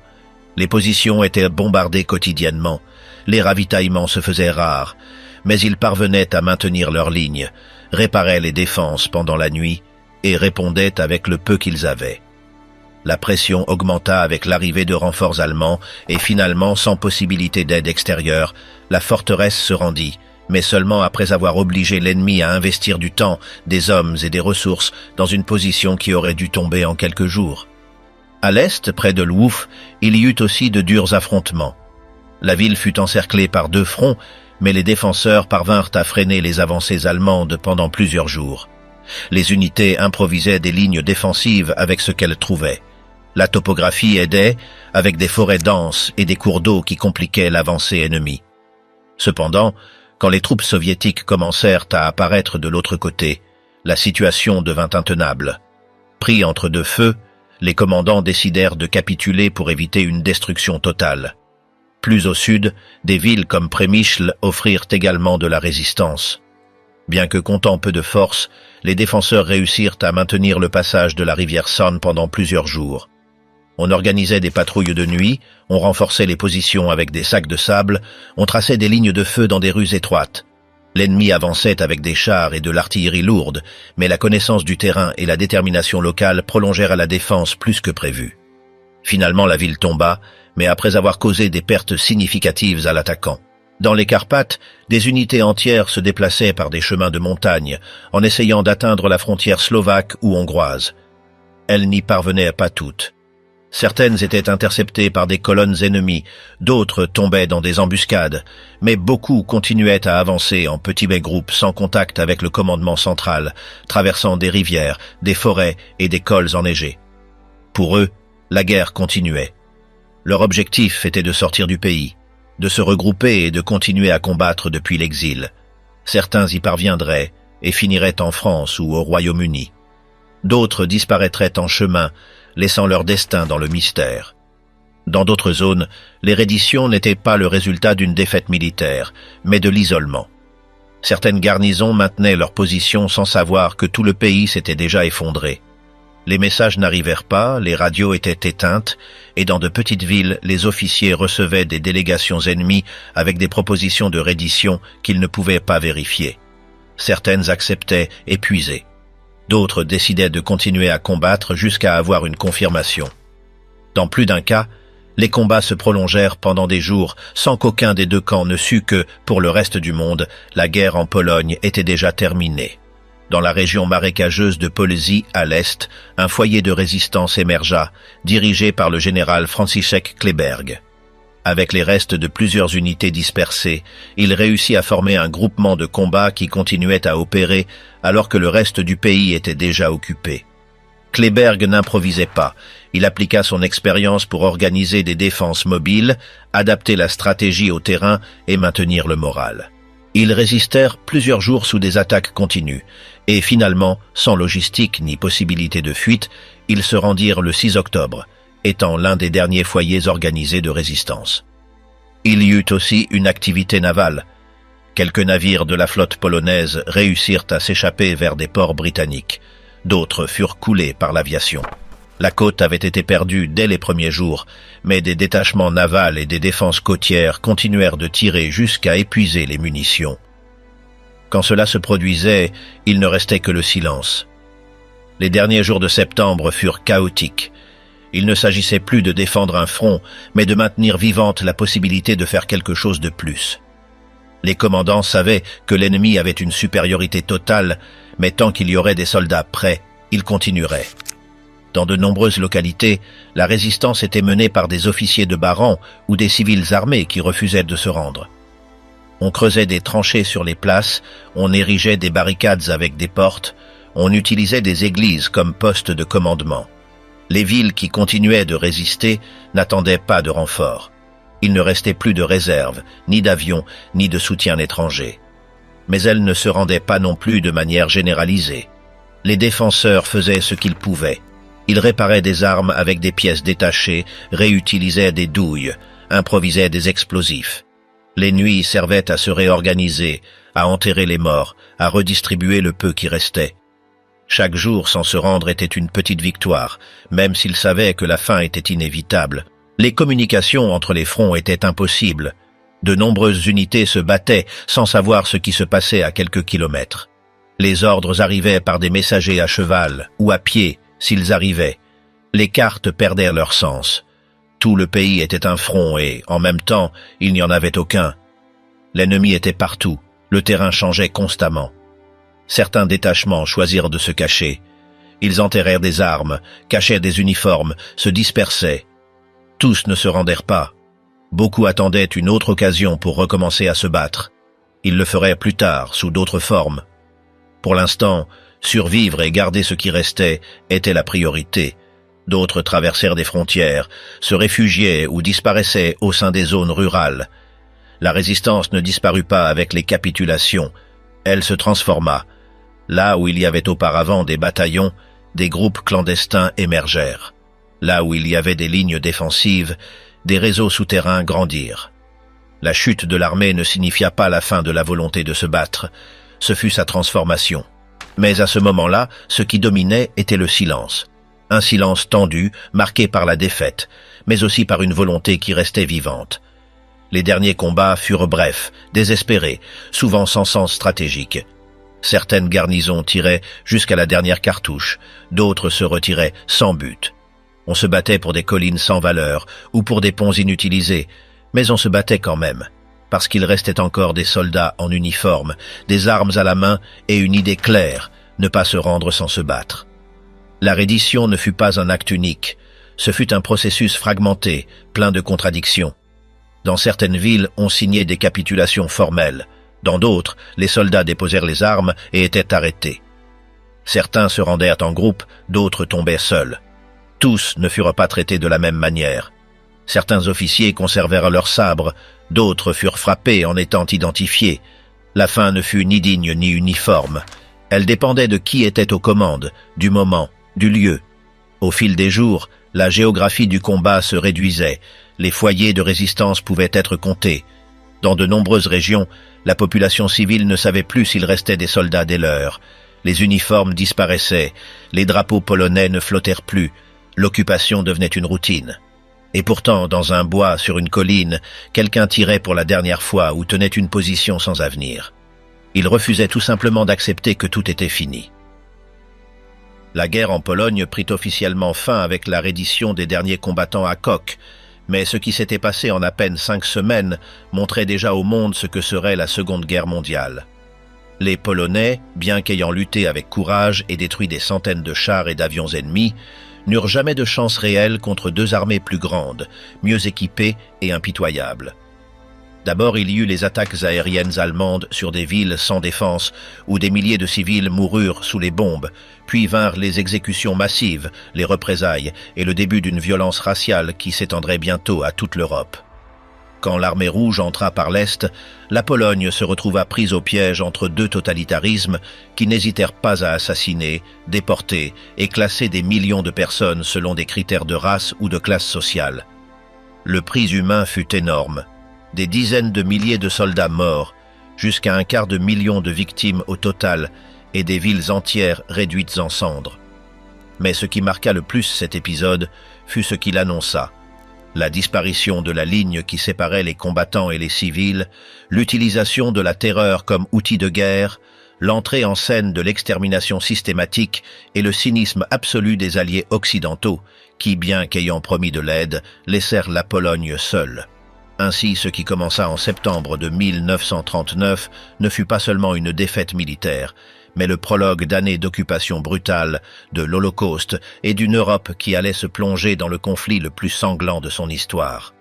Les positions étaient bombardées quotidiennement. Les ravitaillements se faisaient rares, mais ils parvenaient à maintenir leur ligne, réparaient les défenses pendant la nuit et répondaient avec le peu qu'ils avaient. La pression augmenta avec l'arrivée de renforts allemands et finalement, sans possibilité d'aide extérieure, la forteresse se rendit, mais seulement après avoir obligé l'ennemi à investir du temps, des hommes et des ressources dans une position qui aurait dû tomber en quelques jours. À l'est, près de Lwów, il y eut aussi de durs affrontements. La ville fut encerclée par 2 fronts, mais les défenseurs parvinrent à freiner les avancées allemandes pendant plusieurs jours. Les unités improvisaient des lignes défensives avec ce qu'elles trouvaient. La topographie aidait, avec des forêts denses et des cours d'eau qui compliquaient l'avancée ennemie. Cependant, quand les troupes soviétiques commencèrent à apparaître de l'autre côté, la situation devint intenable. Pris entre 2 feux, les commandants décidèrent de capituler pour éviter une destruction totale. Plus au sud, des villes comme Przemyśl offrirent également de la résistance. Bien que comptant peu de force, les défenseurs réussirent à maintenir le passage de la rivière San pendant plusieurs jours. On organisait des patrouilles de nuit, on renforçait les positions avec des sacs de sable, on traçait des lignes de feu dans des rues étroites. L'ennemi avançait avec des chars et de l'artillerie lourde, mais la connaissance du terrain et la détermination locale prolongèrent la défense plus que prévu. Finalement, la ville tomba, mais après avoir causé des pertes significatives à l'attaquant. Dans les Carpates, des unités entières se déplaçaient par des chemins de montagne, en essayant d'atteindre la frontière slovaque ou hongroise. Elles n'y parvenaient pas toutes. Certaines étaient interceptées par des colonnes ennemies, d'autres tombaient dans des embuscades, mais beaucoup continuaient à avancer en petits groupes sans contact avec le commandement central, traversant des rivières, des forêts et des cols enneigés. Pour eux, la guerre continuait. Leur objectif était de sortir du pays, de se regrouper et de continuer à combattre depuis l'exil. Certains y parviendraient et finiraient en France ou au Royaume-Uni. D'autres disparaîtraient en chemin, laissant leur destin dans le mystère. Dans d'autres zones, les redditions n'étaient pas le résultat d'une défaite militaire, mais de l'isolement. Certaines garnisons maintenaient leur position sans savoir que tout le pays s'était déjà effondré. Les messages n'arrivèrent pas, les radios étaient éteintes, et dans de petites villes, les officiers recevaient des délégations ennemies avec des propositions de reddition qu'ils ne pouvaient pas vérifier. Certaines acceptaient, épuisées. D'autres décidaient de continuer à combattre jusqu'à avoir une confirmation. Dans plus d'un cas, les combats se prolongèrent pendant des jours sans qu'aucun des deux camps ne sût que, pour le reste du monde, la guerre en Pologne était déjà terminée. Dans la région marécageuse de Polesie, à l'est, un foyer de résistance émergea, dirigé par le général Franciszek Kleberg. Avec les restes de plusieurs unités dispersées, il réussit à former un groupement de combat qui continuait à opérer alors que le reste du pays était déjà occupé. Kleberg n'improvisait pas, il appliqua son expérience pour organiser des défenses mobiles, adapter la stratégie au terrain et maintenir le moral. Ils résistèrent plusieurs jours sous des attaques continues, et finalement, sans logistique ni possibilité de fuite, ils se rendirent le 6 octobre, étant l'un des derniers foyers organisés de résistance. Il y eut aussi une activité navale. Quelques navires de la flotte polonaise réussirent à s'échapper vers des ports britanniques. D'autres furent coulés par l'aviation. La côte avait été perdue dès les premiers jours, mais des détachements navals et des défenses côtières continuèrent de tirer jusqu'à épuiser les munitions. Quand cela se produisait, il ne restait que le silence. Les derniers jours de septembre furent chaotiques. Il ne s'agissait plus de défendre un front, mais de maintenir vivante la possibilité de faire quelque chose de plus. Les commandants savaient que l'ennemi avait une supériorité totale, mais tant qu'il y aurait des soldats prêts, ils continueraient. Dans de nombreuses localités, la résistance était menée par des officiers de bas rang ou des civils armés qui refusaient de se rendre. On creusait des tranchées sur les places, on érigeait des barricades avec des portes, on utilisait des églises comme postes de commandement. Les villes qui continuaient de résister n'attendaient pas de renfort. Il ne restait plus de réserve, ni d'avions, ni de soutien étranger. Mais elles ne se rendaient pas non plus de manière généralisée. Les défenseurs faisaient ce qu'ils pouvaient. Ils réparaient des armes avec des pièces détachées, réutilisaient des douilles, improvisaient des explosifs. Les nuits servaient à se réorganiser, à enterrer les morts, à redistribuer le peu qui restait. Chaque jour sans se rendre était une petite victoire, même s'ils savaient que la fin était inévitable. Les communications entre les fronts étaient impossibles. De nombreuses unités se battaient sans savoir ce qui se passait à quelques kilomètres. Les ordres arrivaient par des messagers à cheval ou à pied, s'ils arrivaient. Les cartes perdaient leur sens. Tout le pays était un front et, en même temps, il n'y en avait aucun. L'ennemi était partout, le terrain changeait constamment. Certains détachements choisirent de se cacher. Ils enterrèrent des armes, cachèrent des uniformes, se dispersaient. Tous ne se rendèrent pas. Beaucoup attendaient une autre occasion pour recommencer à se battre. Ils le feraient plus tard, sous d'autres formes. Pour l'instant, survivre et garder ce qui restait était la priorité. D'autres traversèrent des frontières, se réfugiaient ou disparaissaient au sein des zones rurales. La résistance ne disparut pas avec les capitulations. Elle se transforma. Là où il y avait auparavant des bataillons, des groupes clandestins émergèrent. Là où il y avait des lignes défensives, des réseaux souterrains grandirent. La chute de l'armée ne signifia pas la fin de la volonté de se battre, ce fut sa transformation. Mais à ce moment-là, ce qui dominait était le silence. Un silence tendu, marqué par la défaite, mais aussi par une volonté qui restait vivante. Les derniers combats furent brefs, désespérés, souvent sans sens stratégique. Certaines garnisons tiraient jusqu'à la dernière cartouche, d'autres se retiraient sans but. On se battait pour des collines sans valeur ou pour des ponts inutilisés, mais on se battait quand même, parce qu'il restait encore des soldats en uniforme, des armes à la main et une idée claire, ne pas se rendre sans se battre. La reddition ne fut pas un acte unique, ce fut un processus fragmenté, plein de contradictions. Dans certaines villes, on signait des capitulations formelles. Dans d'autres, les soldats déposèrent les armes et étaient arrêtés. Certains se rendèrent en groupe, d'autres tombaient seuls. Tous ne furent pas traités de la même manière. Certains officiers conservèrent leurs sabres, d'autres furent frappés en étant identifiés. La fin ne fut ni digne ni uniforme. Elle dépendait de qui était aux commandes, du moment, du lieu. Au fil des jours, la géographie du combat se réduisait. Les foyers de résistance pouvaient être comptés. Dans de nombreuses régions, la population civile ne savait plus s'il restait des soldats des leurs. Les uniformes disparaissaient, les drapeaux polonais ne flottèrent plus, l'occupation devenait une routine. Et pourtant, dans un bois, sur une colline, quelqu'un tirait pour la dernière fois ou tenait une position sans avenir. Il refusait tout simplement d'accepter que tout était fini. La guerre en Pologne prit officiellement fin avec la reddition des derniers combattants à Kock, mais ce qui s'était passé en à peine 5 semaines montrait déjà au monde ce que serait la Seconde Guerre mondiale. Les Polonais, bien qu'ayant lutté avec courage et détruit des centaines de chars et d'avions ennemis, n'eurent jamais de chance réelle contre 2 armées plus grandes, mieux équipées et impitoyables. D'abord, il y eut les attaques aériennes allemandes sur des villes sans défense, où des milliers de civils moururent sous les bombes, puis vinrent les exécutions massives, les représailles et le début d'une violence raciale qui s'étendrait bientôt à toute l'Europe. Quand l'armée rouge entra par l'Est, la Pologne se retrouva prise au piège entre 2 totalitarismes qui n'hésitèrent pas à assassiner, déporter et classer des millions de personnes selon des critères de race ou de classe sociale. Le prix humain fut énorme. Des dizaines de milliers de soldats morts, jusqu'à 1/4 million de victimes au total et des villes entières réduites en cendres. Mais ce qui marqua le plus cet épisode fut ce qu'il annonça. La disparition de la ligne qui séparait les combattants et les civils, l'utilisation de la terreur comme outil de guerre, l'entrée en scène de l'extermination systématique et le cynisme absolu des alliés occidentaux qui, bien qu'ayant promis de l'aide, laissèrent la Pologne seule. Ainsi, ce qui commença en septembre de 1939 ne fut pas seulement une défaite militaire, mais le prologue d'années d'occupation brutale, de l'Holocauste et d'une Europe qui allait se plonger dans le conflit le plus sanglant de son histoire.